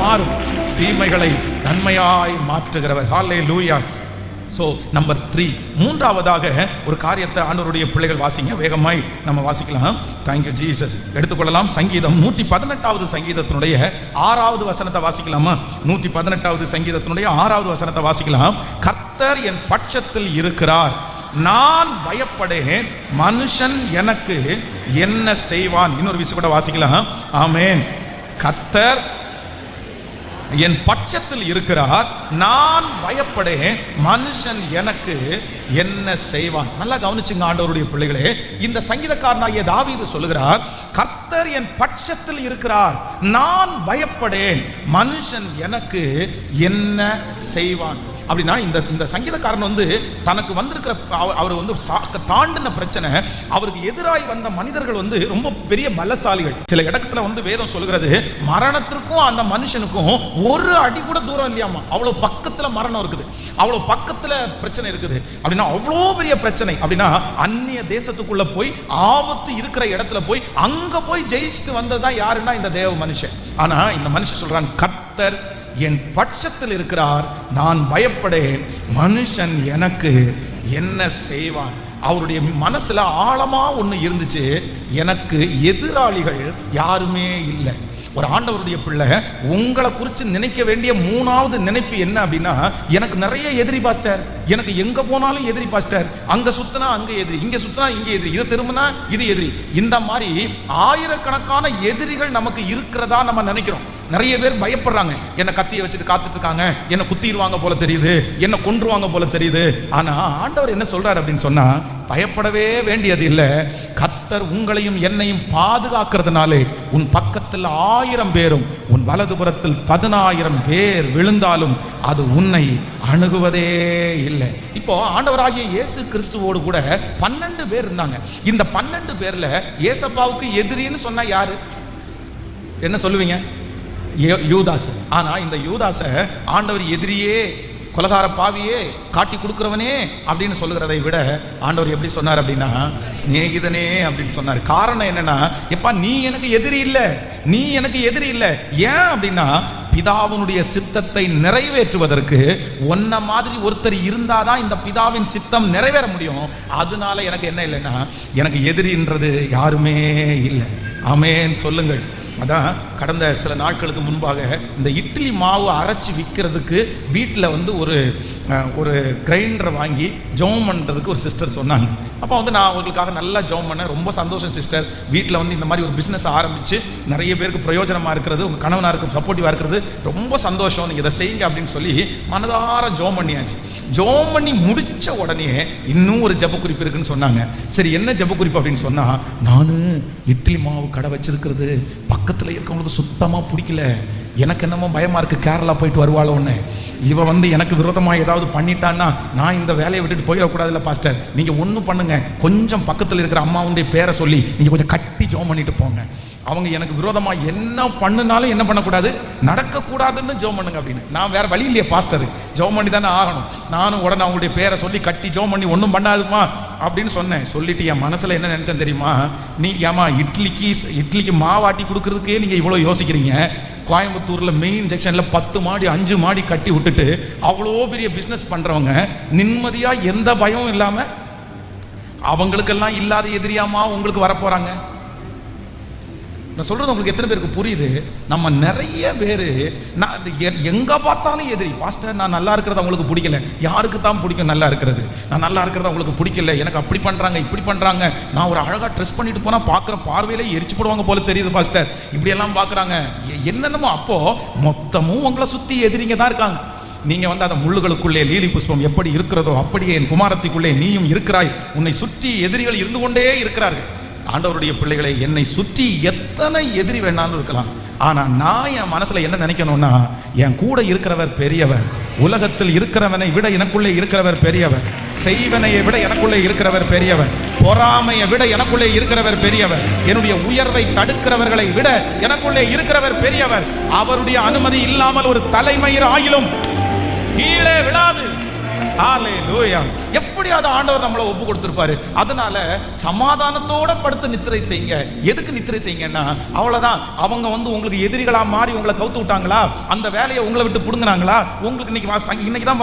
மாறும். தீமைகளை நன்மையாய் மாற்றுகிறவர். ஹல்லேலூயா. ஸோ நம்பர் 3, மூன்றாவதாக ஒரு காரியத்தை ஆண்டவருடைய பிள்ளைகள் வாசிங்க, வேகமாய் நம்ம வாசிக்கலாம். Thank you Jesus. எடுத்துக்கொள்ளலாம். சங்கீதம் 118வது சங்கீதத்தினுடைய 6வது வசனத்தை வாசிக்கலாமா? 118வது சங்கீதத்தினுடைய 6வது வசனத்தை வாசிக்கலாம். கர்த்தர் என் பட்சத்தில் இருக்கிறார், நான் பயப்படேன், மனுஷன் எனக்கு என்ன செய்வான். இன்னொரு விஷயம் கூட வாசிக்கலாம். ஆமென். கர்த்தர் என் பட்சத்தில் இருக்கிறார், நான் பயப்படேன், மனுஷன் எனக்கு என்ன செய்வான். நல்லா கவனிச்சுங்க ஆண்டவருடைய பிள்ளைகளே. இந்த சங்கீதக்காரனாகிய தாவீது சொல்லுகிறார், கர்த்தர் என் பட்சத்தில் இருக்கிறார், நான் பயப்படேன், மனுஷன் எனக்கு என்ன செய்வான். அப்படின்னா இந்த சங்கீதக்காரன் தனக்கு வந்திருக்கிற அவர் தாண்டின பிரச்சனை, அவருக்கு எதிராய் வந்த மனிதர்கள் ரொம்ப பெரிய பலசாலிகள். சில இடத்துல வேதம் சொல்லுகிறது, மரணத்திற்கும் அந்த மனுஷனுக்கும் ஒரு அடி கூட தூரம் இல்லையாமா, அவ்வளவு பக்கத்துல மரணம் இருக்குது, அவ்வளவு பக்கத்துல பிரச்சனை இருக்குது. அப்படின்னா அவ்வளோ பெரிய பிரச்சனை. அப்படின்னா அந்நிய தேசத்துக்குள்ள போய் ஆபத்து இருக்கிற இடத்துல போய் அங்க போய் ஜெயிச்சுட்டு வந்ததுதான் யாருன்னா இந்த தேவ மனுஷன். ஆனா இந்த மனுஷன் சொல்றான், கர்த்தர் என் பட்சத்தில் இருக்கிறார், நான் பயப்படேன், மனுஷன் எனக்கு என்ன செய்வான். அவருடைய மனசுல ஆழமா ஒண்ணு இருந்துச்சு, எனக்கு எதிராளிகள் யாருமே இல்லை. ஒரு ஆண்டவருடைய பிள்ளை உங்களை குறித்து நினைக்க வேண்டிய மூணாவது நினைப்பு என்ன அப்படின்னா, எனக்கு நிறைய எதிரி பாஸ்டர், எனக்கு எங்க போனாலும் எதிரி பாஸ்டர், அங்க சுத்தினா அங்க எதிரி, இங்க சுத்தினா இங்க எதிரி, இது திரும்பினா இது எதிரி. இந்த மாதிரி ஆயிரக்கணக்கான எதிரிகள் நமக்கு இருக்கிறதா நம்ம நினைக்கிறோம். நிறைய பேர் பயப்படுறாங்க, என்ன கத்தியை வச்சுட்டு காத்துட்டு இருக்காங்க, என்ன குத்திடுவாங்க போல தெரியுது, என்ன கொன்றுவாங்க போல தெரியுது. ஆனா ஆண்டவர் என்ன சொல்றாரு அப்படின்னு சொன்னா, பயப்படவே வேண்டியது இல்லை. கர்த்தர் உங்களையும் என்னையும் பாதுகாக்கிறதுனாலே உன் பக்கத்தில் 1000 பேரும் உன் வலதுபுறத்தில் 10,000 பேர் விழுந்தாலும் அது உன்னை அணுகுவதே இல்லை. இப்போ ஆண்டவராகிய இயேசு கிறிஸ்துவோடு கூட 12 பேர் இருந்தாங்க. இந்த 12 பேர்ல ஏசப்பாவுக்கு எதிரின்னு சொன்னா யாரு? என்ன சொல்லுவீங்க? யூதாஸ். ஆனா இந்த யூதாஸ ஆண்டவர் எதிரியே, கொலகார பாவியே, காட்டி கொடுக்கிறவனே அப்படின்னு சொல்லுகிறதை விட ஆண்டவர் எப்படி சொன்னார் அப்படின்னா, சிநேகிதனே அப்படின்னு சொன்னார். காரணம் என்னன்னா, எப்பா நீ எனக்கு எதிரி இல்லை, நீ எனக்கு எதிரி இல்லை. ஏன் அப்படின்னா, பிதாவினுடைய சித்தத்தை நிறைவேற்றுவதற்கு ஒன்ன மாதிரி ஒருத்தர் இருந்தாதான் இந்த பிதாவின் சித்தம் நிறைவேற முடியும். அதனால எனக்கு என்ன இல்லைன்னா, எனக்கு எதிரின்றது யாருமே இல்லை. ஆமென் சொல்லுங்கள். அதான் கடந்த சில நாட்களுக்கு முன்பாக இந்த இட்லி மாவு அரைச்சி விற்கிறதுக்கு வீட்டில் ஒரு கிரைண்டரை வாங்கி ஜெபம் பண்ணுறதுக்கு ஒரு சிஸ்டர் சொன்னாங்க. அப்போ நான் அவங்களுக்காக நல்லா ஜெபம் பண்ணேன். ரொம்ப சந்தோஷம் சிஸ்டர், வீட்டில் இந்த மாதிரி ஒரு பிஸ்னஸ் ஆரம்பித்து நிறைய பேருக்கு பிரயோஜனமாக இருக்கிறது, உங்கள் கணவனாருக்கு சப்போர்ட்டிவாக இருக்கிறது, ரொம்ப சந்தோஷம், நீங்கள் இதை செய்யுங்க அப்படின்னு சொல்லி மனதார ஜெபம் பண்ணியாச்சு. ஜெபம் பண்ணி முடித்த உடனே இன்னும் ஒரு ஜெப குறிப்பு இருக்குன்னு சொன்னாங்க. சரி என்ன ஜெப குறிப்பு அப்படின்னு சொன்னால், நான் இட்லி மாவு கடை வச்சிருக்கிறது பக்கத்தில் இருக்கவங்களுக்கு சுத்தமாக பிடிக்கல, எனக்கு என்னமோ பயமாக இருக்குது, கேரளா போயிட்டு வருவாள் ஒன்று, இவ எனக்கு விரோதமாக ஏதாவது பண்ணிட்டான்னா நான் இந்த வேலையை விட்டுட்டு போயிடக்கூடாதுல்ல பாஸ்டர், நீங்கள் ஒன்றும் பண்ணுங்க, கொஞ்சம் பக்கத்தில் இருக்கிற அம்மாவுடைய பேரை சொல்லி நீங்கள் கொஞ்சம் கட்டி ஜெபம் பண்ணிட்டு போங்க, அவங்க எனக்கு விரோதமாக என்ன பண்ணுனாலும் என்ன பண்ணக்கூடாது, நடக்கக்கூடாதுன்னு ஜெபம் பண்ணுங்க அப்படின்னு. நான் வேற வழி இல்லையே பாஸ்டர், ஜெபம் பண்ணி தானே ஆகணும். நானும் உடனே அவங்களுடைய பேரை சொல்லி கட்டி ஜெபம் பண்ணி ஒன்றும் பண்ணாதுமா அப்படின்னு சொன்னேன். சொல்லிட்டு என் மனசில் என்ன நினச்சேன் தெரியுமா, நீ ஏமா இட்லிக்கு மாவாட்டி கொடுக்கறதுக்கே நீங்கள் இவ்வளோ யோசிக்கிறீங்க, கோயம்புத்தூரில் மெயின் ஜங்ஷனில் 10 மாடி 5 மாடி கட்டி விட்டுட்டு அவ்வளோ பெரிய பிஸ்னஸ் பண்ணுறவங்க நிம்மதியாக எந்த பயமும் இல்லாமல் அவங்களுக்கெல்லாம் இல்லாத எதிரியாமா உங்களுக்கு வரப்போகிறாங்க. நான் சொல்றது உங்களுக்கு எத்தனை பேருக்கு புரியுது? நம்ம நிறைய பேர் எங்க பார்த்தாலும் எதிரி. பாஸ்டர் நான் நல்லா இருக்கிறது அவங்களுக்கு பிடிக்கல. யாருக்கு தான் பிடிக்கும் நல்லா இருக்கிறது? நான் நல்லா இருக்கிறது அவங்களுக்கு பிடிக்கல, எனக்கு அப்படி பண்றாங்க இப்படி பண்றாங்க, நான் ஒரு அழகா ட்ரெஸ் பண்ணிட்டு போனா பார்க்குற பார்வையில எரிச்சு போடுவாங்க போல தெரியுது பாஸ்டர், இப்படியெல்லாம் பார்க்குறாங்க என்னென்னமோ. அப்போ மொத்தமும் உங்களை சுத்தி எதிரிங்க தான் இருக்காங்க. நீங்க அந்த முள்ளுகளுக்குள்ளே லீலி புஷ்பம் எப்படி இருக்கிறதோ அப்படியே என் குமாரத்திற்குள்ளே நீயும் இருக்கிறாய். உன்னை சுற்றி எதிரிகள் இருந்து கொண்டே இருக்கிறார்கள். ஆண்டவருடைய பிள்ளைகளை, என்னை சுற்றி எத்தனை எதிரி வேணாலும் இருக்கலாம், ஆனா நான் என் மனசுல என்ன நினைக்கணும்னா, என் கூட இருக்கிறவர் பெரியவர், உலகத்தில் இருக்கிறவனை விட எனக்குள்ளே இருக்கிறவர் பெரியவர், செய்வனையை விட எனக்குள்ளே இருக்கிறவர் பெரியவர், பொறாமையை விட எனக்குள்ளே இருக்கிறவர் பெரியவர், என்னுடைய உயர்வை தடுக்கிறவர்களை விட எனக்குள்ளே இருக்கிறவர் பெரியவர். அவருடைய அனுமதி இல்லாமல் ஒரு தலைமயிர் ஆயிலும் கீழே விழாது. ஹல்லேலூயா. எப்படியாவது ஆண்டவர் நம்மளை ஒப்பு கொடுத்திருப்பாரு. அதனால சமாதானத்தோட படுத்து நித்திரை செய்யுங்க. எதுக்கு நித்திரை செய்யுங்கன்னா, அவ்வளவுதான். அவங்க உங்களுக்கு எதிரிகளா மாறி உங்களை கவுத்து விட்டாங்களா, அந்த வேலையை உங்களை விட்டு புடுங்கினாங்களா, உங்களுக்கு இன்னைக்கு தான்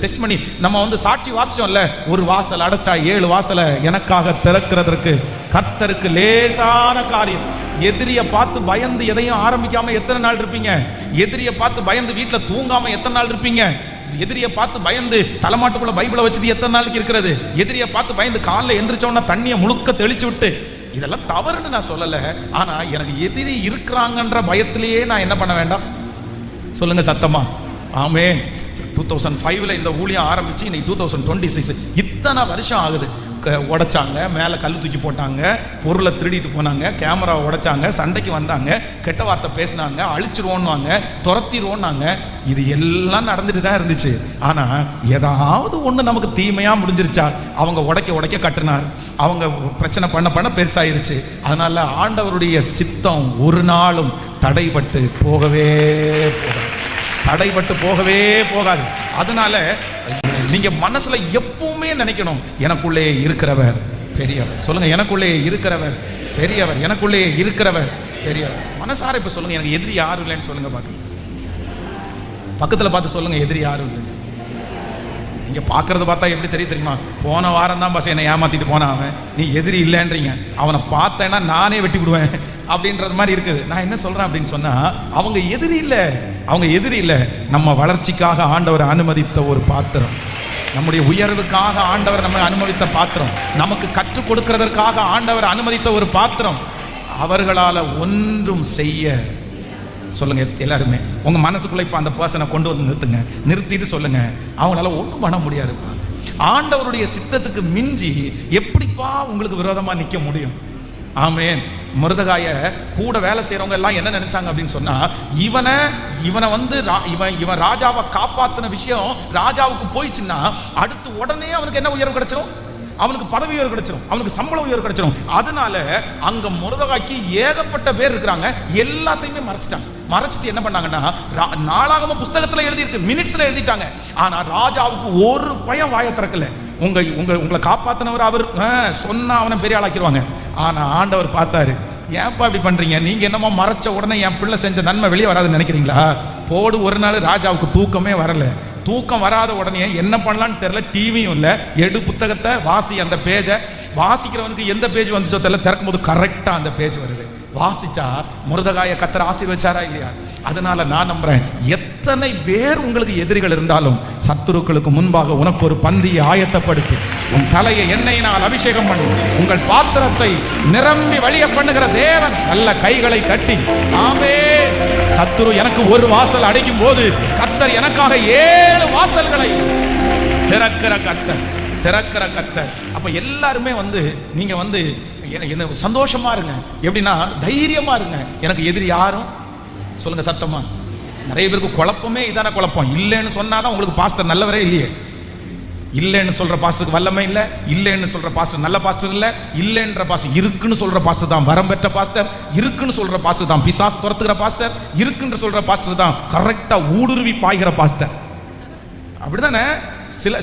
டெஸ்ட் பண்ணி நம்ம சாட்சி வாசிச்சோம்ல, ஒரு வாசல் அடைச்சா 7 வாசலை எனக்காக திறக்கிறதற்கு கர்த்தருக்கு லேசான காரியம். எதிரியை பார்த்து பயந்து எதையும் ஆரம்பிக்காம எத்தனை நாள் இருப்பீங்க? எதிரியை பார்த்து பயந்து வீட்டில் தூங்காம எத்தனை நாள் இருப்பீங்க? எதிரியை பார்த்து பயந்து தலைமாட்டுக்குள்ள பைபிளை வச்சுட்டு எத்தனை நாளைக்கு இருக்கிறது? எதிரியை பார்த்து பயந்து காலைல எந்திரிச்சோன்னா தண்ணியை முழுக்க தெளிச்சு விட்டு, இதெல்லாம் தவறுன்னு நான் சொல்லலை. ஆனா எனக்கு எதிரி இருக்கிறாங்கன்ற பயத்திலேயே நான் என்ன பண்ண வேண்டாம்? சொல்லுங்க சத்தமா ஆமென். 2005ல இந்த ஊழியம் ஆரம்பிச்சு இன்னைக்கு 2026, இத்தனை வருஷம் ஆகுது. உடைச்சாங்க, மேலே கல் தூக்கி போட்டாங்க, பொருளை திருடிட்டு போனாங்க, கேமராவை உடைச்சாங்க, சண்டைக்கு வந்தாங்க, கெட்ட வார்த்தை பேசினாங்க, அழிச்சிருவோன்னாங்க, துரத்திடுவோன்னாங்க. இது எல்லாம் நடந்துட்டு தான் இருந்துச்சு. ஆனால் ஏதாவது ஒன்று நமக்கு தீமையாக முடிஞ்சிருச்சா? அவங்க உடைக்க கட்டுனார், அவங்க பிரச்சனை பண்ண பெருசாயிருச்சு. அதனால ஆண்டவருடைய சித்தம் ஒரு நாளும் தடைபட்டு போகவே போகாது. அதனால நீங்க மனசுல எப்பவுமே நினைக்கணும், எனக்குள்ளே இருக்கிறவர் பெரியவர். சொல்லுங்க, எனக்குள்ளே இருக்கிறவர் பெரியவர், எனக்குள்ளே இருக்கிறவர் பெரியவர். மனசார இப்ப சொல்லுங்க, எனக்கு எதிரி யாரும் இல்லைன்னு சொல்லுங்க. பக்கத்துல பார்த்து சொல்லுங்க, எதிரி யாரும் இல்லை. நீங்க பாக்குறது பார்த்தா எப்படி தெரியுமா? போன வாரம் தான் பாஸ் என்னை ஏமாத்திட்டு போனா அவன், நீ எதிரி இல்லைன்றீங்க. அவனை பார்த்தேன்னா நானே வெட்டி விடுவேன் அப்படின்றது மாதிரி இருக்குது. நான் என்ன சொல்றேன் அப்படின்னு சொன்னா, அவங்க எதிரி இல்லை, நம்ம வளர்ச்சிக்காக ஆண்டவர் அனுமதித்த ஒரு பாத்திரம், நம்முடைய உயர்வுக்காக ஆண்டவர் நம்ம அனுமதித்த பாத்திரம், நமக்கு கற்றுக் கொடுக்கிறதற்காக ஆண்டவர் அனுமதித்த ஒரு பாத்திரம். அவர்களால ஒன்றும் செய்ய, சொல்லுங்க எல்லாருமே உங்க மனசுக்குள்ள இப்ப அந்த பர்சனை கொண்டு வந்து நிறுத்திட்டு சொல்லுங்க, அவங்களால ஒன்றும் பண்ண முடியாதுப்பா. ஆண்டவருடைய சித்தத்துக்கு மிஞ்சி எப்படிப்பா உங்களுக்கு விரோதமா நிற்க முடியும்? ஆமென். மொர்தெகாய கூட வேலை செய்யறவங்க எல்லாம் என்ன நினைச்சாங்க அப்படின்னு சொன்னா, இவனை வந்து இவன் ராஜாவை காப்பாத்தின விஷயம் ராஜாவுக்கு போயிடுச்சுன்னா அடுத்து உடனே அவனுக்கு என்ன உயர்வு கிடைச்சிடும்? அவனுக்கு பதவி உயர்வு கிடைச்சிடும், அவனுக்கு சம்பள உயர்வு கிடைச்சிடும். அதனால அங்க மொர்தெகாய்க்கு ஏகப்பட்ட பேர் இருக்கிறாங்க, எல்லாத்தையுமே மறைச்சிட்டு என்ன பண்ணாங்கன்னா, நாளாகம புஸ்தகத்துல எழுதியிருக்கு, மினிட்ஸ்ல எழுதிட்டாங்க. ஆனா ராஜாவுக்கு ஒரு பயம் வாயை திறக்கல. உங்களை காப்பாத்தினவர் அவர் சொன்னா அவனை பெரிய ஆளாக்கிடுவாங்க. ஆனா ஆண்டவர் பார்த்தாரு, ஏன்ப்பா இப்படி பண்றீங்க? நீங்க என்னமோ மறைச்ச உடனே என் பிள்ளை செஞ்ச நன்மை வெளியே வராதுன்னு நினைக்கிறீங்களா? போடு. ஒரு நாள் ராஜாவுக்கு தூக்கமே வரல. தூக்கம் வராத உடனே என்ன பண்ணலான்னு தெரியல, டிவியும் இல்லை, எடு புத்தகத்தை வாசி, அந்த பேஜை வாசிக்கிறவனுக்கு எந்த பேஜ் வந்துச்சோ தெரியல, திறக்கும் போது கரெக்டா அந்த பேஜ் வருது. வாசிச்சா மொர்தெகாயை கர்த்தர் ஆசீர்வதிச்சாரா இல்லையா? அதனால நான் நம்புறேன், எத்தனை பேர் உங்களுக்கு எதிரிகள் இருந்தாலும் சத்துருக்களுக்கு முன்பாக உனக்கு ஒரு பந்தியை ஆயத்தப்படுத்தி உன் தலையை எண்ணெயினால் அபிஷேகம் பண்ணி உங்கள் பாத்திரத்தை நிரம்பி வழிய பண்ணுகிற தேவன் நல்ல கைகளை தட்டி, ஆமென். சத்துரு எனக்கு ஒரு வாசல் அடைக்கும் போது கர்த்தர் எனக்காக 7 வாசல்களை திறக்கிற கர்த்தர். அப்ப எல்லாருமே நீங்க சந்தோஷமா இருங்க. எப்படின்னா தைரியமா இருங்க. எனக்கு எதிரி யாரும், சொல்லுங்க சத்தமா. நிறைய பேருக்கு குழப்பமே இதான குழப்பம். இல்லைன்னு சொன்னாதான் உங்களுக்கு பாஸ்டர் நல்லவரே இல்லையே. இல்லைன்னு சொல்ற பாஸ்டருக்கு வல்லமை இல்லை, இல்லைன்னு சொல்ற பாஸ்டர் நல்ல பாஸ்டர் இல்லை, இல்லைன்ற பாஸ்டர் இருக்குன்னு சொல்ற பாஸ்டர் தான் வரம் பெற்ற பாஸ்டர், இருக்குன்னு சொல்ற பாஸ்டர் தான் பிசாசு துரத்துகிற பாஸ்டர், இருக்குன்னு சொல்ற பாஸ்டர் தான் கரெக்டா ஊடுருவி பாய்கிற பாஸ்டர். அப்படிதானே? சில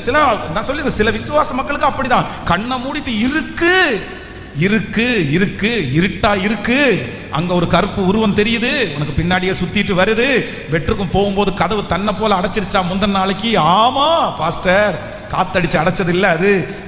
நான் சொல்லிருக்கேன், சில விசுவாச மக்களுக்கு அப்படிதான். கண்ணை மூடிட்டு இருக்கு இருட்டா இருக்கு, அங்க ஒரு கருப்பு உருவம் தெரியுது, உனக்கு பின்னாடியே சுத்திட்டு வருது, வெற்றுக்கும் போகும்போது கதவு தன்னை போல அடைச்சிருச்சா முந்தின நாளைக்கு? ஆமா பாஸ்டர், காத்தடிச்சு அடைச்சது இல்லை,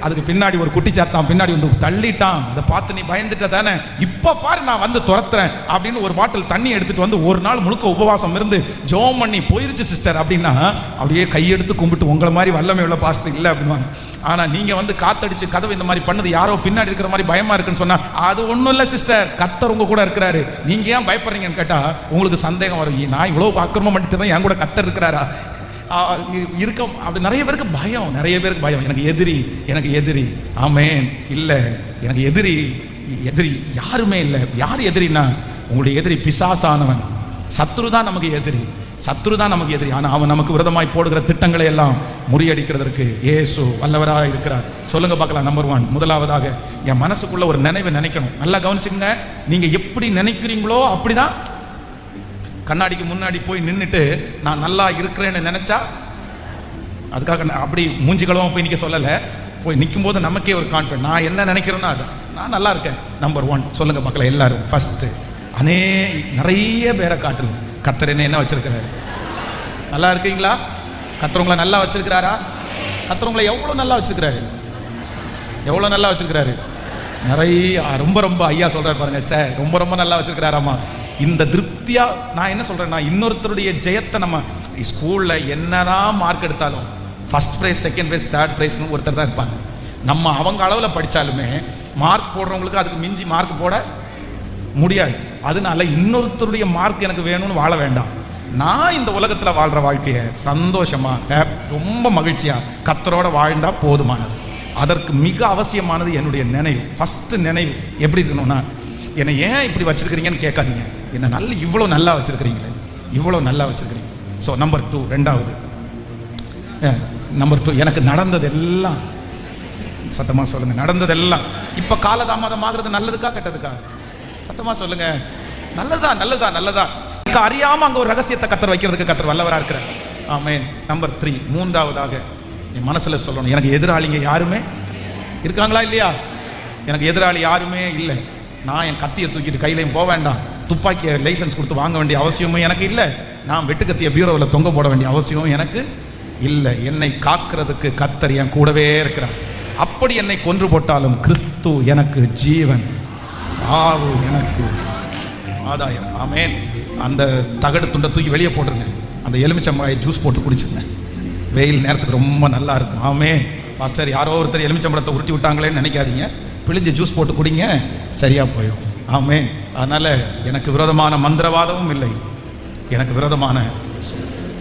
அதுக்கு பின்னாடி ஒரு குட்டி சாத்தான் பின்னாடி வந்து தள்ளிட்டான், அதை பார்த்து நீ பயந்துட்ட தானே, இப்ப பாரு நான் வந்து துரத்துறேன் அப்படின்னு ஒரு பாட்டில் தண்ணி எடுத்துட்டு வந்து ஒரு நாள் முழுக்க உபவாசம் இருந்து ஜோம் பண்ணி போயிருச்சு சிஸ்டர் அப்படின்னா, அப்படியே கையெடுத்து கும்பிட்டு உங்களை மாதிரி வல்லமை உள்ள பாஸ்டர் இல்லை அப்படின்வாங்க. ஆனா நீங்க காத்தடிச்சு கதவு இந்த மாதிரி பண்ணது யாரோ பின்னாடி இருக்கிற மாதிரி பயமா இருக்குன்னு சொன்னா, அது ஒண்ணும் இல்லை சிஸ்டர், கர்த்தர் உங்க கூட இருக்கிறாரு, நீங்க ஏன் பயப்படுறீங்கன்னு கேட்டா உங்களுக்கு சந்தேகம் வரும், நான் இவ்வளவு அக்கிரமம் பண்ணிட்டு என் கூட கர்த்தர் இருக்கிறாரா இருக்க. அப்படி நிறைய பேருக்கு பயம், எனக்கு எதிரி ஆமென் இல்லை, எனக்கு எதிரி யாருமே இல்லை. யார் எதிரினா, உங்களுடைய எதிரி பிசாசானவன். சத்துரு தான் நமக்கு எதிரி. ஆனா அவன் நமக்கு விரோதமாய் போடுகிற திட்டங்களை எல்லாம் முறியடிக்கிறதற்கு இயேசு வல்லவராக இருக்கிறார். சொல்லுங்க பார்க்கலாம். நம்பர் 1, முதலாவதாக என் மனசுக்குள்ள ஒரு நினைவை நினைக்கணும். நல்லா கவனிச்சுங்க, நீங்க எப்படி நினைக்கிறீங்களோ அப்படிதான். கண்ணாடிக்கு முன்னாடி போய் நின்றுட்டு நான் நல்லா இருக்கிறேன்னு நினைச்சா, அதுக்காக அப்படி மூஞ்சி கலவா போய் நிற்க சொல்லலை, போய் நிற்கும் போது நமக்கே ஒரு கான்ஃபிடன்ஸ், நான் என்ன நினைக்கிறேன்னா அது நான் நல்லா இருக்கேன். நம்பர் 1 சொல்லுங்க மக்களை எல்லாரும். ஃபர்ஸ்ட் நிறைய பேரை காட்டணும், கர்த்தர் என்ன வச்சிருக்கிறாரு. நல்லா இருக்கீங்களா? கர்த்தர் உங்களை நல்லா வச்சிருக்கிறாரா? கர்த்தர் உங்களை எவ்வளவு நல்லா வச்சிருக்கிறாரு? நிறைய ரொம்ப ஐயா சொல்றாரு பாருங்க, ரொம்ப நல்லா வச்சிருக்கிறாராமா. இந்த திருப்தியா நான் என்ன சொல்றேன்னா, இன்னொருத்தருடைய ஜெயத்தை நம்ம ஸ்கூல்ல என்னதான் மார்க் எடுத்தாலும் first prize, second prize, third ப்ரைஸ்னு ஒருத்தர் தான் இருப்பாங்க. நம்ம அவங்க அளவில் படித்தாலுமே மார்க் போடுறவங்களுக்கு அதுக்கு மிஞ்சி மார்க் போட முடியாது. அதனால இன்னொருத்தருடைய மார்க் எனக்கு வேணும்னு வாழ வேண்டாம். நான் இந்த உலகத்தில் வாழ்கிற வாழ்க்கையை சந்தோஷமாக ரொம்ப மகிழ்ச்சியாக கர்த்தரோட வாழ்ந்தா போதுமானது. அதற்கு மிக அவசியமானது என்னுடைய நினைவு. ஃபஸ்ட்டு நினைவு எப்படி இருக்கணும்னா, என்னை ஏன் இப்படி வச்சுருக்கிறீங்கன்னு கேட்காதீங்க, என்னை இவ்வளோ நல்லா வச்சுருக்கிறீங்களே, இவ்வளோ நல்லா வச்சுருக்கிறீங்க. ஸோ நம்பர் 2, ரெண்டாவது நம்பர் 2, எனக்கு நடந்ததெல்லாம், சத்தமாக சொல்லுங்கள், நடந்ததெல்லாம் இப்போ காலதாமதம் ஆகிறது நல்லதுக்கா கெட்டதுக்கா? சத்தமாக சொல்லுங்கள். நல்லதா நல்லதா நல்லதா. அறியாம அங்கே ஒரு ரகசியத்தை கர்த்தர் வைக்கிறதுக்கு கர்த்தர் வல்லவராக இருக்கிறார். ஆமென். நம்பர் 3, மூன்றாவதாக என் மனசில் சொல்லணும், எனக்கு எதிராளிங்க யாருமே இருக்காங்களா இல்லையா? எனக்கு எதிராளி யாருமே இல்லை. நான் என் கத்தியை தூக்கிட்டு கையிலையும் போக வேண்டாம், துப்பாக்கியை லைசன்ஸ் கொடுத்து வாங்க வேண்டிய அவசியமும் எனக்கு இல்லை, நான் வெட்டுக்கத்திய பீரோவில் தொங்க போட வேண்டிய அவசியமும் எனக்கு இல்லை. என்னை காக்கிறதுக்கு கர்த்தர் என் கூடவே இருக்கிறார். அப்படி என்னை கொன்று போட்டாலும் கிறிஸ்து எனக்கு ஜீவன், சாவு எனக்கு ஆதாயம். ஆமென். அந்த தகடு துண்டை தூக்கி வெளியே போட்டுருங்க, அந்த எலுமிச்சம்பழம் ஜூஸ் போட்டு குடிச்சுங்க, வெயில் நேரத்துக்கு ரொம்ப நல்லா இருக்கும். ஆமென். பாஸ்டர் யாரோ ஒருத்தர் எலுமிச்சம்பழத்தை உருட்டி விட்டாங்களேன்னு நினைக்காதீங்க, பிழிஞ்சு ஜூஸ் போட்டு குடிங்க, சரியாக போயிடும். ஆமென். அதனால் எனக்கு விரோதமான மந்திரவாதமும் இல்லை, எனக்கு விரோதமான.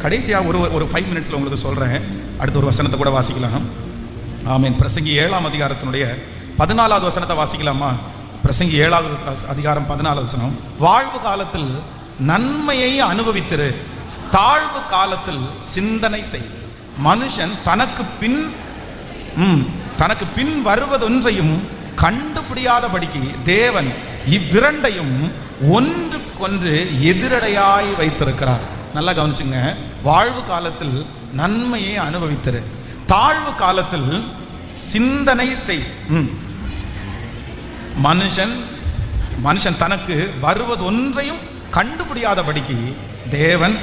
கடைசியாக ஒரு 5 மினிட்ஸில் உங்களுக்கு சொல்கிறேன். அடுத்த ஒரு வசனத்தை கூட வாசிக்கலாம். ஆமென். பிரசங்கி 7ஆம் அதிகாரத்தினுடைய 14வது வசனத்தை வாசிக்கலாமா? பிரசங்கி 7வது அதிகாரம் 14வது வசனம். வாழ்வு காலத்தில் நன்மையை அனுபவித்திரு, தாழ்வு காலத்தில் சிந்தனை செய். மனுஷன் தனக்கு பின் வருவதொன்றையும் கண்டுபிடியாதபடிக்கு தேவன் இவ்விரண்டையும் ஒன்றுக்கொன்று எதிரடையாய் வைத்திருக்கிறார். நல்லா கவனிச்சுங்க. வாழ்வு காலத்தில் நன்மையை அனுபவித்திரு, தாழ்வு காலத்தில் சிந்தனை செய். மனுஷன் தனக்கு வருவதொன்றையும் கண்டுபிடியாதபடிக்கு தேவன்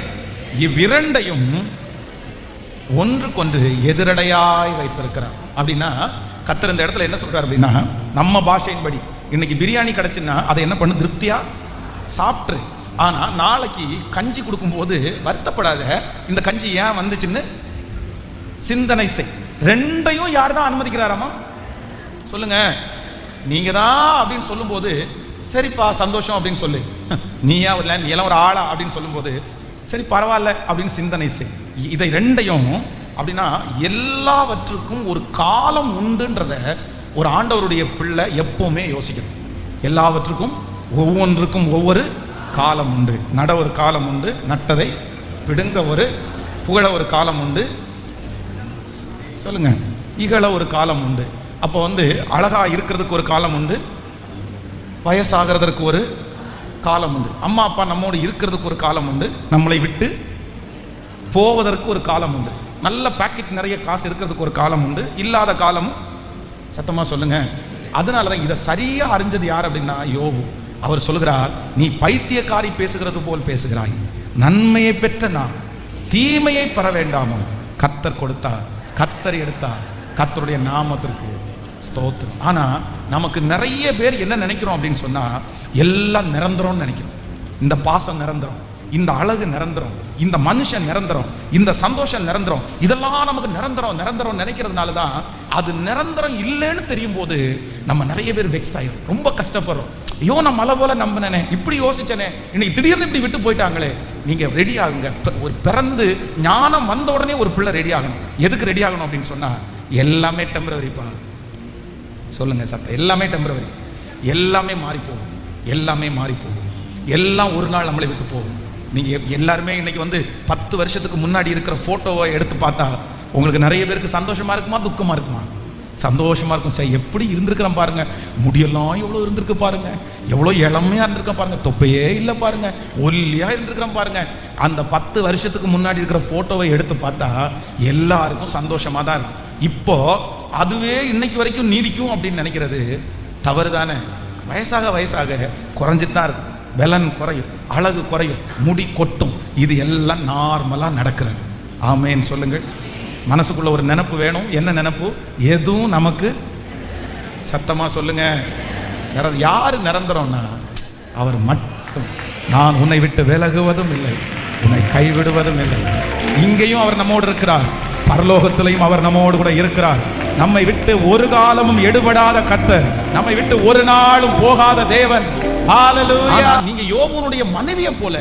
இவ்விரண்டையும் ஒன்றுக்கொன்று எதிரடையாய் வைத்திருக்கிறார். அப்படின்னா கர்த்தர் இந்த இடத்துல என்ன சொல்றார் அப்படின்னா, நம்ம பாஷையின்படி இன்னைக்கு பிரியாணி கிடைச்சுன்னா அதை என்ன பண்ணு, திருப்தியா சாப்பிட்ரு. ஆனா நாளைக்கு கஞ்சி கொடுக்கும்போது வருத்தப்படாத, இந்த கஞ்சி ஏன் வந்துச்சுன்னு சிந்தனை செய். ரெண்டையும் யார் தான் அனுமதிக்கிறாராமா? சொல்லுங்க. நீங்க தான் அப்படின்னு சொல்லும்போது சரிப்பா சந்தோஷம் அப்படின்னு சொல்லு, நீயா இல்லை நீ எல்லாம் ஒரு ஆளா அப்படின்னு சொல்லும்போது சரி பரவாயில்ல அப்படின்னு சிந்தனை செய். இதை ரெண்டையும் அப்படின்னா எல்லாவற்றுக்கும் ஒரு காலம் உண்டுன்றத ஒரு ஆண்டவருடைய பிள்ளை எப்பவுமே யோசிக்கணும். எல்லாவற்றுக்கும் ஒவ்வொன்றுக்கும் ஒவ்வொரு காலம் உண்டு. நட ஒரு காலம் உண்டு, நட்டதை பிடுங்க ஒரு புகழ ஒரு காலம் உண்டு, சொல்லுங்க, இகழ ஒரு காலம் உண்டு. அப்போ அழகா இருக்கிறதுக்கு ஒரு காலம் உண்டு, வயசாகிறதுக்கு ஒரு காலம் உண்டு, அம்மா அப்பா நம்மோடு இருக்கிறதுக்கு ஒரு காலம் உண்டு, நம்மளை விட்டு போவதற்கு ஒரு காலம் உண்டு, நல்ல பாக்கெட் நிறைய காசு இருக்கிறதுக்கு ஒரு காலம் உண்டு, இல்லாத காலமும். சத்தமாக சொல்லுங்க. அதனால தான் இதை சரியா அறிஞ்சது யார் அப்படின்னா யோபு. அவர் சொல்கிறார், நீ பைத்தியக்காரி பேசுகிறது போல் பேசுகிறாய், நன்மையை பெற்ற நான் தீமையை பெற வேண்டாமோ? கர்த்தர் கொடுத்தார், கர்த்தர் எடுத்தார், கர்த்தருடைய நாமத்திற்கு ஸ்தோத்திரம். ஆனா நமக்கு நிறைய பேர் என்ன நினைக்கிறோம் அப்படின்னு சொன்னா, எல்லாம் நிரந்தரம்னு நினைக்கிறோம். இந்த பாசம் நிரந்தரம், இந்த அழகு நிரந்தரம், இந்த மனுஷன் நிரந்தரம், இந்த சந்தோஷம் நிரந்தரம், இதெல்லாம் நமக்கு நிரந்தரம் நிரந்தரம் நினைக்கிறதுனால தான் அது நிரந்தரம் இல்லைன்னு தெரியும் போது நம்ம நிறைய பேர் வெக்ஸ் ஆயிடும், ரொம்ப கஷ்டப்படுறோம். ஐயோ நான் மலை போல நம்பினேனே, இப்படி யோசிச்சேனே, இன்னைக்கு திடீர்னு இப்படி விட்டு போயிட்டாங்களே. நீங்க ரெடி ஆகுங்க. ஒரு பிறந்து ஞானம் வந்த உடனே ஒரு பிள்ளை ரெடி ஆகணும். எதுக்கு ரெடி ஆகணும் அப்படின்னு சொன்னா, எல்லாமே டெம்பரவரிப்பா. சொல்லுங்க சத்தம். எல்லாமே டெம்பரவரி, எல்லாமே மாறி போகும், எல்லாமே மாறி போகும், எல்லாம் ஒரு நாள் நம்மளை விட்டு போகும். நீங்க எல்லாருமே இன்னைக்கு 10 வருஷத்துக்கு முன்னாடி இருக்கிற போட்டோவை எடுத்து பார்த்தா உங்களுக்கு நிறைய பேருக்கு சந்தோஷமா இருக்குமா துக்கமா இருக்குமா? சந்தோஷமா இருக்கும். சரி எப்படி இருந்திருக்கிறோம் பாருங்க, முடியெல்லாம் எவ்வளோ இருந்திருக்கு பாருங்க, எவ்வளோ இளமையா இருந்திருக்க பாருங்க, தொப்பையே இல்லை பாருங்க, ஒல்லியா இருந்திருக்கிறோம் பாருங்க. அந்த 10 வருஷத்துக்கு முன்னாடி இருக்கிற போட்டோவை எடுத்து பார்த்தா எல்லாருக்கும் சந்தோஷமா தான் இருக்கும். இப்போ அதுவே இன்னைக்கு வரைக்கும் நீடிக்கும் அப்படின்னு நினைக்கிறது தவறு தானே. வயசாக வயசாக குறைஞ்சிட்டு தான் இருக்கும், பலன் குறையும், அழகு குறையும், முடி கொட்டும். இது எல்லாம் நார்மலா நடக்கிறது. ஆமேன்னு சொல்லுங்கள். மனசுக்குள்ள ஒரு நினைப்பு வேணும். என்ன நினைப்பு? எதுவும் நமக்கு, சத்தமா சொல்லுங்க, யாரு நிரந்தரம்னா அவர் மட்டும். நான் உன்னை விட்டு விலகுவதும் இல்லை, உன்னை கைவிடுவதும் இல்லை. இங்கேயும் அவர் நம்மோடு இருக்கிறார், பரலோகத்திலையும் அவர் நம்மோடு கூட இருக்கிறார். நம்மை விட்டு ஒரு காலமும் எடுபடாத கர்த்தர், நம்மை விட்டு ஒரு நாளும் போகாத தேவன். ஹalleluya. நீங்க யோபுனுடைய மனைவியை போல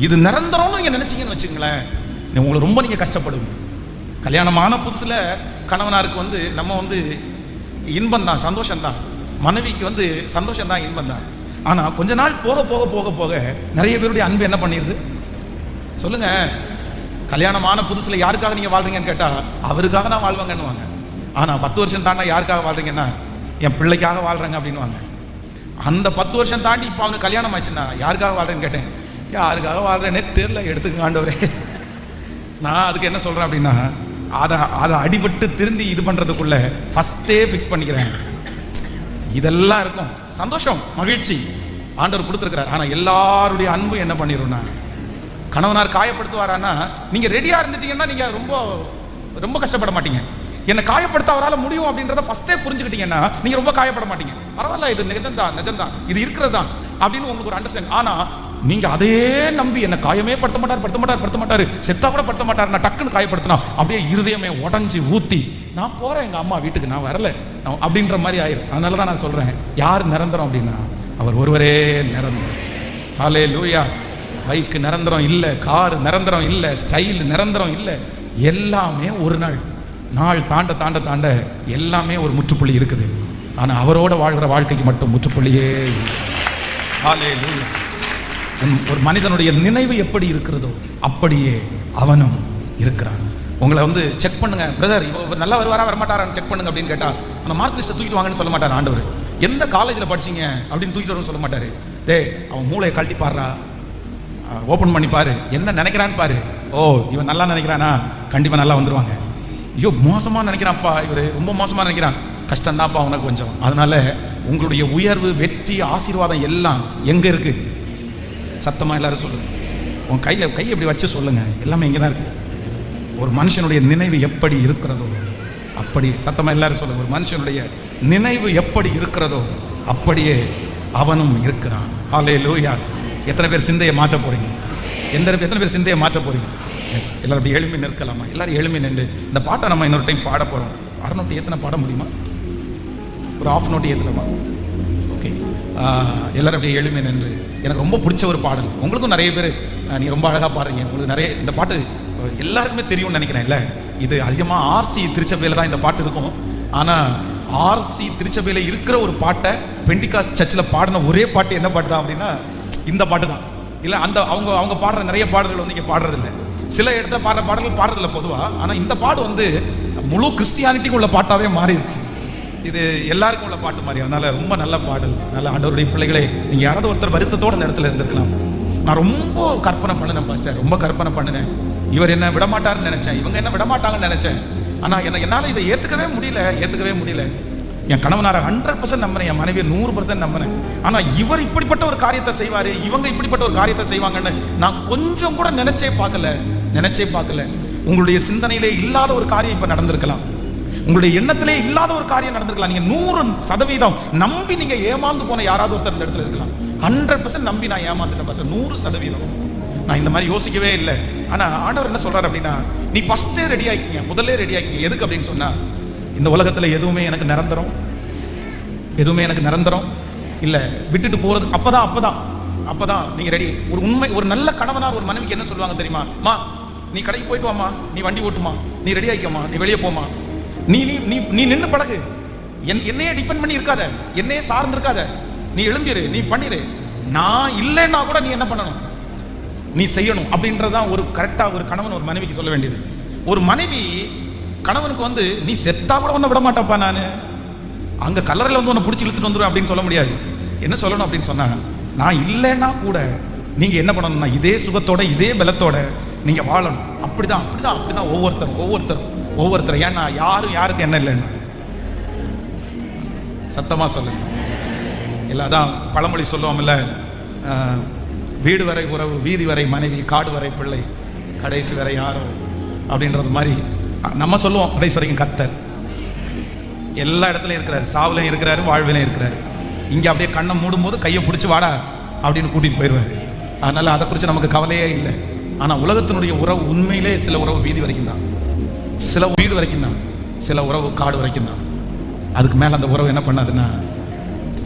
இது நிரந்தரம்னு நீங்க நினைச்சீங்கன்னு வச்சுங்களேன், உங்களுக்கு ரொம்ப நீங்க கஷ்டப்படுவீங்க. கல்யாணமான புதுசுல கணவனாருக்கு நம்ம இன்பம் தான், சந்தோஷம் தான். மனைவிக்கு சந்தோஷம் தான், இன்பம் தான். ஆனா கொஞ்ச நாள் போக போக போக போக நிறைய பேருடைய அன்பு என்ன பண்ணிருது சொல்லுங்க. கல்யாணமான புதுசுல யாருக்காக நீங்க வாழ்றீங்கன்னு கேட்டா அவருக்காக தான் வாழ்வாங்கன்னுவாங்க. ஆனா 10 வருஷம் தாண்டா யாருக்காக வாழ்றீங்கன்னா என் பிள்ளைக்காக வாழ்றாங்க அப்படின்னுவாங்க. அந்த 10 வருஷம் தாண்டி இப்போ அவனுக்கு கல்யாணம் ஆச்சுன்னா யாருக்காக வாழ்றேன்னு கேட்டேன், யாருக்காக வாழ்றேன்னே தெரியல, எடுத்துக்க ஆண்டவரே. நான் அதுக்கு என்ன சொல்றேன் அப்படின்னா, அதை அடிபட்டு திருந்தி இது பண்றதுக்குள்ள ஃபர்ஸ்டே ஃபிக்ஸ் பண்ணிக்கிறேன். இதெல்லாம் இருக்கும், சந்தோஷம், மகிழ்ச்சி ஆண்டவர் கொடுத்துருக்கிறார். ஆனா எல்லாருடைய அன்பு என்ன பண்ணிடும்னா, கணவனார் காயப்படுத்துவாரானா நீங்க ரெடியா இருந்துட்டீங்கன்னா நீங்க ரொம்ப ரொம்ப கஷ்டப்பட மாட்டீங்க. என்னை காயப்படுத்த அவரால் முடியும் அப்படின்றத ஃபர்ஸ்டே புரிஞ்சுக்கிட்டீங்கன்னா நீங்க ரொம்ப காயப்பட மாட்டீங்க. பரவாயில்ல, இது நிஜம்தான், நிஜம்தான், இது இருக்கிறது தான் அப்படின்னு உங்களுக்கு ஒரு அண்டர்ஸ்டாண்ட். ஆனா நீங்க அதே நம்பி என்ன காயமே படுத்த மாட்டாரு, செத்தா கூட படுத்த மாட்டாரு, நான் டக்குன்னு காயப்படுத்தினா அப்படியே இருதயமே உடஞ்சி ஊத்தி நான் போறேன் எங்க அம்மா வீட்டுக்கு, நான் வரல அப்படின்ற மாதிரி ஆயிரும். அதனாலதான் நான் சொல்றேன், யார் நிரந்தரம் அப்படின்னா அவர் ஒருவரே நிரந்தரம். ஹல்லேலூயா. பைக்கு நிரந்தரம் இல்லை, கார் நிரந்தரம் இல்லை, ஸ்டைல் நிரந்தரம் இல்லை. எல்லாமே ஒரு நாள் தாண்ட தாண்ட தாண்ட எல்லாமே ஒரு முற்றுப்புள்ளி இருக்குது. ஆனா அவரோட வாழ்கிற வாழ்க்கைக்கு மட்டும் முற்றுப்புள்ளியே. ஹல்லேலூயா. ஒரு மனிதனுடைய நினைவு எப்படி இருக்கிறதோ அப்படியே அவனும் இருக்கிறான். உங்களை செக் பண்ணுங்க பிரதர், இவர் நல்லா வருவாரா வரமாட்டாரான்னு செக் பண்ணுங்க அப்படின்னு கேட்டா அந்த மார்க் லிஸ்ட்டை தூக்கிட்டு வாங்கன்னு சொல்ல மாட்டார் ஆண்டவர். எந்த காலேஜில் படிச்சீங்க அப்படின்னு தூக்கிட்டு வரணும்னு சொல்ல மாட்டாரு. டேய், அவன் மூளையை கழட்டி பாடுறா, ஓப்பன் பண்ணி பாரு, என்ன நினைக்கிறான்னு பாரு. ஓ, இவன் நல்லா நினைக்கிறானா, கண்டிப்பா நல்லா வந்துருவாங்க. ஐயோ மோசமா நினைக்கிறான்ப்பா, இவர் ரொம்ப மோசமா நினைக்கிறான், கஷ்டம்தான்ப்பா உனக்கு கொஞ்சம். அதனால உங்களுடைய உயர்வு, வெற்றி, ஆசீர்வாதம் எல்லாம் எங்க இருக்கு? சத்தமா எல்லாரும் சொல்லுங்க. உன் கையை எப்படி வச்சு சொல்லுங்க, எல்லாமே இங்கே தான் இருக்கு. ஒரு மனுஷனுடைய நினைவு எப்படி இருக்கிறதோ அப்படி, சத்தமா எல்லாரும் சொல்லுங்க, ஒரு மனுஷனுடைய நினைவு எப்படி இருக்கிறதோ அப்படியே அவனும் இருக்கிறான். ஹல்லேலூயா. எத்தனை பேர் சிந்தையை மாற்ற போறீங்க? எத்தனை பேர் சிந்தையை மாற்ற போறீங்க? எல்லாரும் அப்படி எழுமி நிற்கலாமா? எல்லாரும் எழுமி நின்று இந்த பாட்டை நம்ம இன்னொரு டைம் பாட போறோம். 6 நோட்டு ஏத்தனை பாட முடியுமா? ஒரு 1/2 நோட்டு ஏத்தலாமா? ஓகே, எல்லாரும் அப்படியே எழுமி நின்று. எனக்கு ரொம்ப பிடிச்ச ஒரு பாடல், உங்களுக்கும் நிறைய பேர் நீங்க ரொம்ப அழகா பாடுறீங்க, உங்களுக்கு நிறைய இந்த பாட்டு எல்லாருக்குமே தெரியும்னு நினைக்கிறேன். இல்லை, இது அதிகமாக ஆர்சி திருச்சபையில் தான் இந்த பாட்டு இருக்கும். ஆனால் ஆர்சி திருச்சபையில் இருக்கிற ஒரு பாட்டை பெண்டிகாஸ்ட் சர்ச்சில் பாடின ஒரே பாட்டு என்ன பாட்டு தான் அப்படின்னா இந்த பாட்டு தான். இல்லை, அந்த அவங்க பாடுற நிறைய பாடல்கள் இங்கே பாடுறதில்லை. சில இடத்துல பாடுற பாடல்கள் பாடுறதில்ல பொதுவாக. ஆனால் இந்த பாட்டு முழு கிறிஸ்டியானிட்டிக்கு உள்ள பாட்டாகவே மாறிடுச்சு. இது எல்லாருக்கும் உள்ள பாட்டு மாதிரி. அதனால ரொம்ப நல்ல பாடல். நல்ல ஆண்டவருடைய பிள்ளைகளே, நீங்கள் யாராவது ஒருத்தர் வருத்தத்தோடு அந்த இடத்துல இருந்திருக்கலாம். நான் ரொம்ப கற்பனை பண்ணினேன் பாஸ்டர், ரொம்ப கற்பனை பண்ணினேன். இவர் என்ன விடமாட்டாருன்னு நினைச்சேன், இவங்க என்ன விடமாட்டாங்கன்னு நினைச்சேன். ஆனால் என்னால் இதை ஏற்றுக்கவே முடியல. என் கணவனாரை 100% நம்பினேன், என் மனைவியை 100% நம்பினேன். ஆனால் இவர் இப்படிப்பட்ட ஒரு காரியத்தை செய்வார், இவங்க இப்படிப்பட்ட ஒரு காரியத்தை செய்வாங்கன்னு நான் கொஞ்சம் கூட நினைச்சே பார்க்கல. உங்களுடைய சிந்தனையிலே இல்லாத ஒரு காரியம் இப்போ நடந்திருக்கலாம், உங்களுடைய எண்ணத்திலே இல்லாத ஒரு காரியம் நடந்திருக்கலாம். நீங்க 100% நம்பி நீங்க ஏமாந்து போன யாராவது ஒருத்தர் இந்த இடத்துல இருக்கலாம். 100% நம்பி நான் ஏமாந்துட்டேன் பாஸ்டர், 100%. நான் இந்த மாதிரி யோசிக்கவே இல்லை. ஆனா ஆண்டவர் என்ன சொல்றாரு அப்படின்னா, நீ ஃபர்ஸ்டே ரெடி ஆகிக்கீங்க, முதல்ல ரெடி ஆகிக்கீங்க. எதுக்கு அப்படின்னு சொன்னா, இந்த உலகத்துல எதுவுமே எனக்கு நிரந்தரம் இல்ல, விட்டுட்டு போறது அப்பதான் நீங்க ரெடி. ஒரு நல்ல கணவனார் ஒரு மனைவிக்கு என்ன சொல்லுவாங்க தெரியுமா? மா, நீ கடைக்கு போயிட்டு வாமா, நீ வண்டி ஓட்டுமா, நீ ரெடி ஆகிக்கமா, நீ வெளியே போமா, நீ நின்று பழகு, என்னையே டிபெண்ட் பண்ணி இருக்காத, என்னையே சார்ந்து இருக்காத, நீ எழும்பிரு, நீ பண்ணிரு, நான் இல்லைன்னா கூட நீ என்ன பண்ணணும், நீ செய்யணும். அப்படின்றதான் ஒரு கரெக்டா ஒரு கணவன் ஒரு மனைவிக்கு சொல்ல வேண்டியது. ஒரு மனைவி கணவனுக்கு நீ செத்தா கூட ஒன்ன விட மாட்டப்பா, நான் அங்க கல்லறையில் உன்னை பிடிச்சி இழுத்துட்டு வந்துடும் அப்படின்னு சொல்ல முடியாது. என்ன சொல்லணும் அப்படின்னு சொன்னா, நான் இல்லைன்னா கூட நீங்க என்ன பண்ணணும்னா இதே சுகத்தோட இதே பலத்தோட நீங்க வாழணும். அப்படிதான் ஒவ்வொருத்தரும். ஏன்னா யாருக்கு என்ன இல்லைன்னா, சத்தமா சொல்லுங்க. இல்லாதான் பழமொழி சொல்லுவோம்ல, வீடு வரை உறவு, வீதி வரை மனைவி, காடு வரை பிள்ளை, கடைசி வரை யாரோ அப்படின்றது மாதிரி நம்ம சொல்லுவோம். கடைசி வரைக்கும் கர்த்தர் எல்லா இடத்துலையும் இருக்கிறாரு, சாவுலையும் இருக்கிறாரு, வாழ்விலையும் இருக்கிறாரு. இங்கே அப்படியே கண்ணை மூடும் போது கையை பிடிச்சி வாடா அப்படின்னு கூட்டிட்டு போயிடுவாரு. அதனால அதை குறித்து நமக்கு கவலையே இல்லை. ஆனால் உலகத்தினுடைய உறவு உண்மையிலே சில உறவு வீதி வரைக்கும் தான், சில வீடு வரைக்கும் தான், சில உறவு காடு வரைக்கும் தான். அதுக்கு மேலே அந்த உறவு என்ன பண்ணாதுன்னா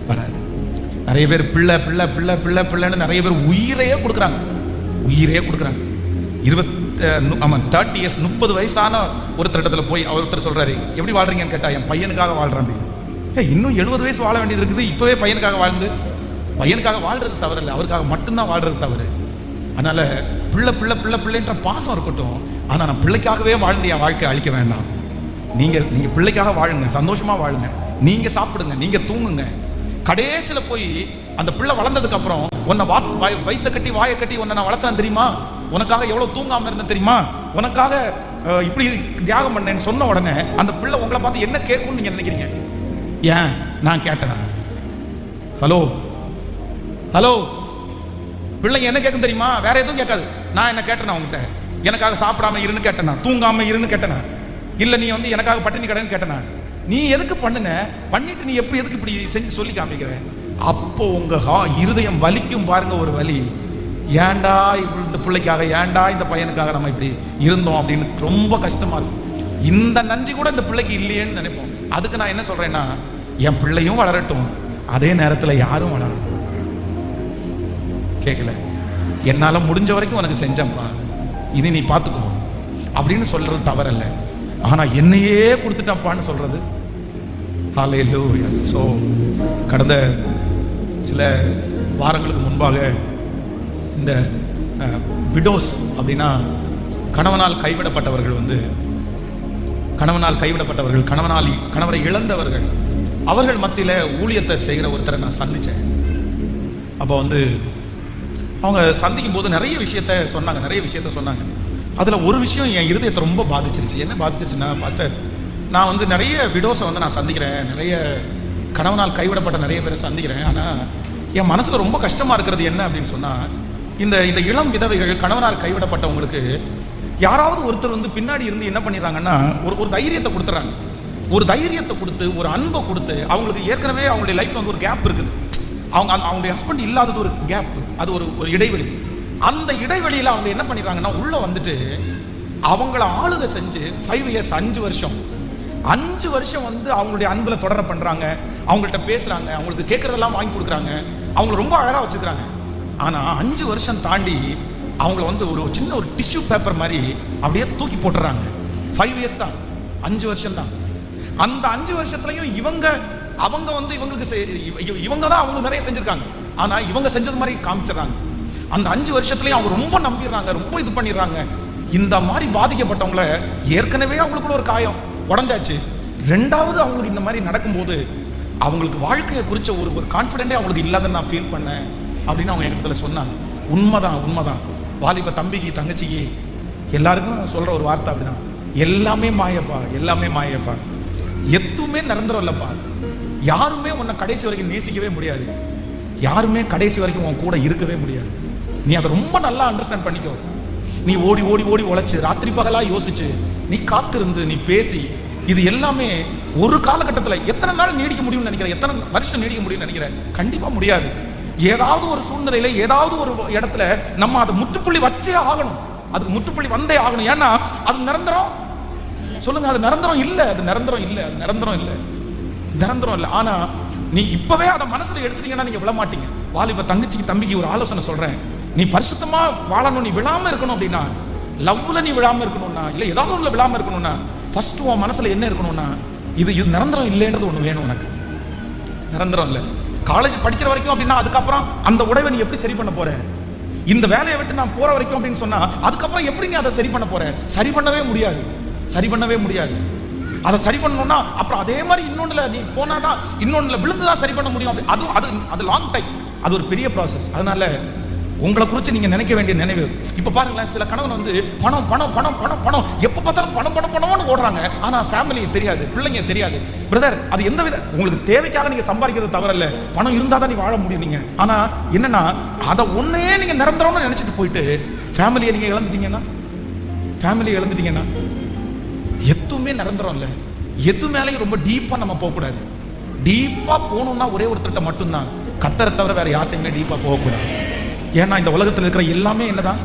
வராது. நிறைய பேர் பிள்ளை பிள்ளை பிள்ளை பிள்ளை பிள்ளைன்னு நிறைய பேர் உயிரையே கொடுக்குறாங்க, உயிரையே கொடுக்குறாங்க. 30 இயர்ஸ் 30 வயசான ஒருத்தர் இடத்துல போய் ஒருத்தர் சொல்கிறாரு, எப்படி வாழ்றீங்கன்னு கேட்டால், என் பையனுக்காக வாழ்கிறேன். இன்னும் 70 வயசு வாழ வேண்டியது இருக்குது, இப்போவே பையனுக்காக வாழ்ந்து, பையனுக்காக வாழ்றது தவறு இல்லை, அவருக்காக மட்டும்தான் வாழ்றது தவறு. அதனால் பிள்ளை பிள்ளை பிள்ளை பிள்ளைன்ற பாசம் இருக்கட்டும், ஆனால் நான் பிள்ளைக்காகவே வாழ்ந்து என் வாழ்க்கை அழிக்க வேண்டாம். நீங்கள் பிள்ளைக்காக வாழுங்க, சந்தோஷமாக வாழுங்க, நீங்கள் சாப்பிடுங்க, நீங்கள் தூங்குங்க. கடைசியில் போய் அந்த பிள்ளை வளர்ந்ததுக்கு அப்புறம் உன்னை வயிற்ற கட்டி வாயை கட்டி உன்னை நான் வளர்த்தேன் தெரியுமா, உனக்காக எவ்வளோ தூங்காமல் இருந்தேன் தெரியுமா, உனக்காக இப்படி தியாகம் பண்ணேன்னு சொன்ன உடனே அந்த பிள்ளை உங்களை பார்த்து என்ன கேட்கும்னு நீங்கள் நினைக்கிறீங்க? ஏன் நான் கேட்டேன்? ஹலோ ஹலோ, பிள்ளைங்க என்ன கேட்கும் தெரியுமா? வேற எதுவும் கேட்காது. நான் என்ன கேட்டேனா உங்ககிட்ட? எனக்காக சாப்பிடாம இருன்னு கேட்டேனா? தூங்காம இருன்னு கேட்டேனா? இல்லை நீ எனக்காக பட்டினி கடைன்னு கேட்டேனா? நீ எதுக்கு பண்ணுன? பண்ணிட்டு நீ எப்படி எதுக்கு இப்படி செஞ்சு சொல்லி காமிக்கிற? அப்போ உங்க இருதயம் வலிக்கும் பாருங்க, ஒரு வலி. ஏன்டா இந்த பிள்ளைக்காக, ஏன்டா இந்த பையனுக்காக நம்ம இப்படி இருந்தோம் அப்படின்னு ரொம்ப கஷ்டமா இருக்கும். இந்த நன்றி கூட இந்த பிள்ளைக்கு இல்லையேன்னு நினைப்போம். அதுக்கு நான் என்ன சொல்றேன்னா, என் பிள்ளையும் வளரட்டும், அதே நேரத்தில் யாரும் வளரணும். கேட்கல, என்னால முடிஞ்ச வரைக்கும் உனக்கு செஞ்சேன்ப்பா, இனி நீ பார்த்துக்கோ அப்படின்னு சொல்றது தவறல்ல. ஆனா என்னையே கொடுத்துட்டப்பான்னு சொல்றது ஹல்லேலூயா. ஸோ கடந்த சில வாரங்களுக்கு முன்பாக இந்த விடோஸ் அப்படின்னா கணவனால் கைவிடப்பட்டவர்கள் கணவரை இழந்தவர்கள், அவர்கள் மத்தியில் ஊழியத்தை செய்கிற ஒருத்தரை நான் சந்தித்தேன். அப்போ அவங்க சந்திக்கும் போது நிறைய விஷயத்த சொன்னாங்க. அதில் ஒரு விஷயம் என் இருதயத்தை ரொம்ப பாதிச்சிருச்சு. என்ன பாதிச்சிருச்சுன்னா, பாஸ்டர், நான் நிறைய விடோஸை நான் சந்திக்கிறேன், நிறைய கணவனால் கைவிடப்பட்ட நிறைய பேரை சந்திக்கிறேன். ஆனால் என் மனசில் ரொம்ப கஷ்டமாக இருக்கிறது என்ன அப்படின்னு சொன்னால், இந்த இளம் விதவைகள், கணவனால் கைவிடப்பட்டவங்களுக்கு யாராவது ஒருத்தர் பின்னாடி இருந்து என்ன பண்ணிடுறாங்கன்னா, ஒரு தைரியத்தை கொடுத்துறாங்க. ஒரு தைரியத்தை கொடுத்து, ஒரு அன்பை கொடுத்து, அவங்களுக்கு ஏற்கனவே அவங்களுடைய லைஃப்பில் ஒரு கேப் இருக்குது. அவங்களுடைய ஹஸ்பண்ட் இல்லாதது ஒரு கேப், அது ஒரு இடைவெளி. அந்த இடைவெளியில் அவங்க என்ன பண்ணிடுறாங்கன்னா, உள்ளே வந்துட்டு அவங்கள ஆளுகை செஞ்சு 5 இயர்ஸ் 5 வருஷம் அவங்களுடைய அன்பில் தொடர பண்ணுறாங்க, அவங்கள்ட்ட பேசுகிறாங்க, அவங்களுக்கு கேட்குறதெல்லாம் வாங்கி கொடுக்குறாங்க, அவங்கள ரொம்ப அழகாக வச்சுக்கிறாங்க. ஆனால் 5 வருஷம் தாண்டி அவங்கள ஒரு சின்ன ஒரு டிஷ்யூ பேப்பர் மாதிரி அப்படியே தூக்கி போட்டுறாங்க. 5 இயர்ஸ் தான், 5 வருஷம் தான். அந்த 5 வருஷத்துலையும் அவங்க இவங்க தான் அவங்களுக்கு நிறைய செஞ்சுருக்காங்க. ஆனால் இவங்க செஞ்சது மாதிரி காமிச்சிடறாங்க. அந்த 5 வருஷத்துலேயும் அவங்க ரொம்ப நம்பிடுறாங்க, ரொம்ப இது பண்ணிடுறாங்க. இந்த மாதிரி பாதிக்கப்பட்டவங்கள ஏற்கனவே அவங்களுக்குள்ள ஒரு காயம் உடஞ்சாச்சு, 2வது அவங்களுக்கு இந்த மாதிரி நடக்கும்போது அவங்களுக்கு வாழ்க்கையை குறித்த ஒரு கான்ஃபிடென்ட்டே அவங்களுக்கு இல்லாதன்னு நான் ஃபீல் பண்ணேன் அப்படின்னு அவங்க எங்கிட்ட சொன்னாங்க. உண்மைதான். வாலிப தம்பிக்கு தங்கச்சிக்கு எல்லாருக்கும் சொல்கிற ஒரு வார்த்தை அப்படிதான், எல்லாமே மாயப்பா, எதுவுமே நிரந்தரம் இல்லைப்பா. யாருமே உன்னை கடைசி வரைக்கும் நேசிக்கவே முடியாது, யாருமே கடைசி வரைக்கும் உன் கூட இருக்கவே முடியாது. நீ அதை ரொம்ப நல்லா அண்டர்ஸ்டாண்ட் பண்ணிக்கோ. நீ ஓடி ஓடி ஓடி உழைச்சு, ராத்திரி பகலாக யோசிச்சு, நீ காத்திருந்து, நீ பேசி, இது எல்லாமே ஒரு காலகட்டத்தில் எத்தனை நாள் நீடிக்க முடியும்னு நினைக்கிறேன், எத்தனை வருஷம் நீடிக்க முடியும்னு நினைக்கிறேன்? கண்டிப்பாக முடியாது. ஏதாவது ஒரு சூழ்நிலையில, ஏதாவது ஒரு இடத்துல நம்ம அதை முற்றுப்புள்ளி வச்சே ஆகணும், அதுக்கு முற்றுப்புள்ளி வந்தே ஆகணும். ஏன்னா அது நிரந்தரம். சொல்லுங்க, அது நிரந்தரம் இல்லை. ஆனா நீ இப்பவே அதை மனசுல எடுத்துட்டீங்கன்னா நீங்க விழ மாட்டீங்க. வாலிப தங்கச்சிக்கு தம்பிக்கு ஒரு ஆலோசனை சொல்றேன், நீ பரிசுத்தமா வாழணும், நீ விழாம இருக்கணும் அப்படின்னா, லவ்ல நீ விழாம இருக்கணும்னா, இல்லை ஏதாவது ஒண்ணுல விழாம இருக்கணும்னா, ஃபர்ஸ்ட் உன் மனசுல என்ன இருக்கணும்னா, இது நிரந்தரம் இல்லைன்றது ஒண்ணு வேணும் உனக்கு. நிரந்தரம் இல்லை. காலேஜ் படிக்கிற வரைக்கும் அப்படின்னா, அதுக்கப்புறம் அந்த உடைவை நீ எப்படி சரி பண்ண போற? இந்த வேலையை விட்டு நான் போற வரைக்கும் அப்படின்னு சொன்னா, அதுக்கப்புறம் எப்படி நீ அதை சரி பண்ண போற? சரி பண்ணவே முடியாது. அதை சரி பண்ணணும்னா அப்புறம் அதே மாதிரி இன்னொன்னுல நீ போனாதான், இன்னொன்னுல விழுந்துதான் சரி பண்ண முடியும். அது லாங் டைம், அது ஒரு பெரிய ப்ராசஸ். அதனால உங்களை குறித்து நீங்க நினைக்க வேண்டிய நினைவு. இப்ப பாருங்களேன், சில கணவன் பணம் பணம் பணம் பணம் பணம் எப்ப பார்த்தாலும் பணம்னு ஓடுறாங்க. ஆனா ஃபேமிலி தெரியாது, பிள்ளைங்க தெரியாது. பிரதர், அது எந்த வித உங்களுக்கு தேவைக்காக நீங்க சம்பாதிக்கிறது தவறல்ல, பணம் இருந்தா தான் நீ வாழ முடியும். நீங்க ஆனா என்னன்னா, அதை ஒன்னே நீங்க நிரந்தரம்னு நினைச்சிட்டு போயிட்டு ஃபேமிலியை நீங்க இழந்துட்டீங்கன்னா எதுவுமே நிரந்தரம் இல்லை. எது மேலேயும் ரொம்ப டீப்பா நம்ம போகக்கூடாது. டீப்பா போகணும்னா ஒரே ஒருத்தர்கிட்ட மட்டும்தான், கத்தரை தவிர வேற யார்ட்டையுமே டீப்பா போகக்கூடாது. ஏன்னா இந்த உலகத்தில் இருக்கிற எல்லாமே என்னதான்?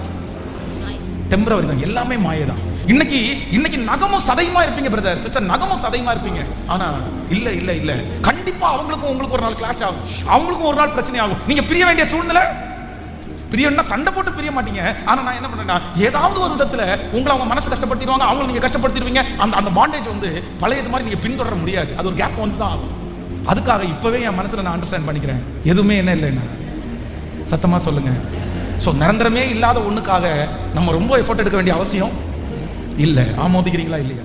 டெம்பரவரி தான், எல்லாமே மாயதான். இன்னைக்கு நகமும் சதையுமா இருப்பீங்க பிரதர் சிஸ்டர், நகமும் சதையுமா இருப்பீங்க. ஆனா இல்ல இல்ல இல்ல, கண்டிப்பா அவங்களுக்கும் உங்களுக்கு ஒரு நாள் கிளாஷ் ஆகும், அவங்களுக்கும் ஒரு நாள் பிரச்சனை ஆகும். நீங்க பிரிய வேண்டிய சூழ்நிலை, பிரியன்னா சண்டை போட்டு பிரிய மாட்டீங்க. ஆனா நான் என்ன பண்றேன்னா, ஏதாவது ஒரு விதத்துல உங்களை அவங்க மனசு கஷ்டப்படுத்திடுவாங்க, அவங்களை நீங்க கஷ்டப்படுத்திடுவீங்க. அந்த பாண்டேஜ் வந்து பழையது மாதிரி நீங்க பின்தொடர முடியாது. அது ஒரு கேப் வந்து தான் ஆகும். அதுக்காக இப்பவே என் மனசுல நான் அண்டர்ஸ்டாண்ட் பண்ணிக்கிறேன், எதுவுமே என்ன இல்லைன்னா. சத்தமா சொல்லுங்க. ஸோ நிரந்தரமே இல்லாத ஒண்ணுக்காக நம்ம ரொம்ப எஃபோர்ட் எடுக்க வேண்டிய அவசியம் இல்லை. ஆமோதிக்கிறீங்களா இல்லையா?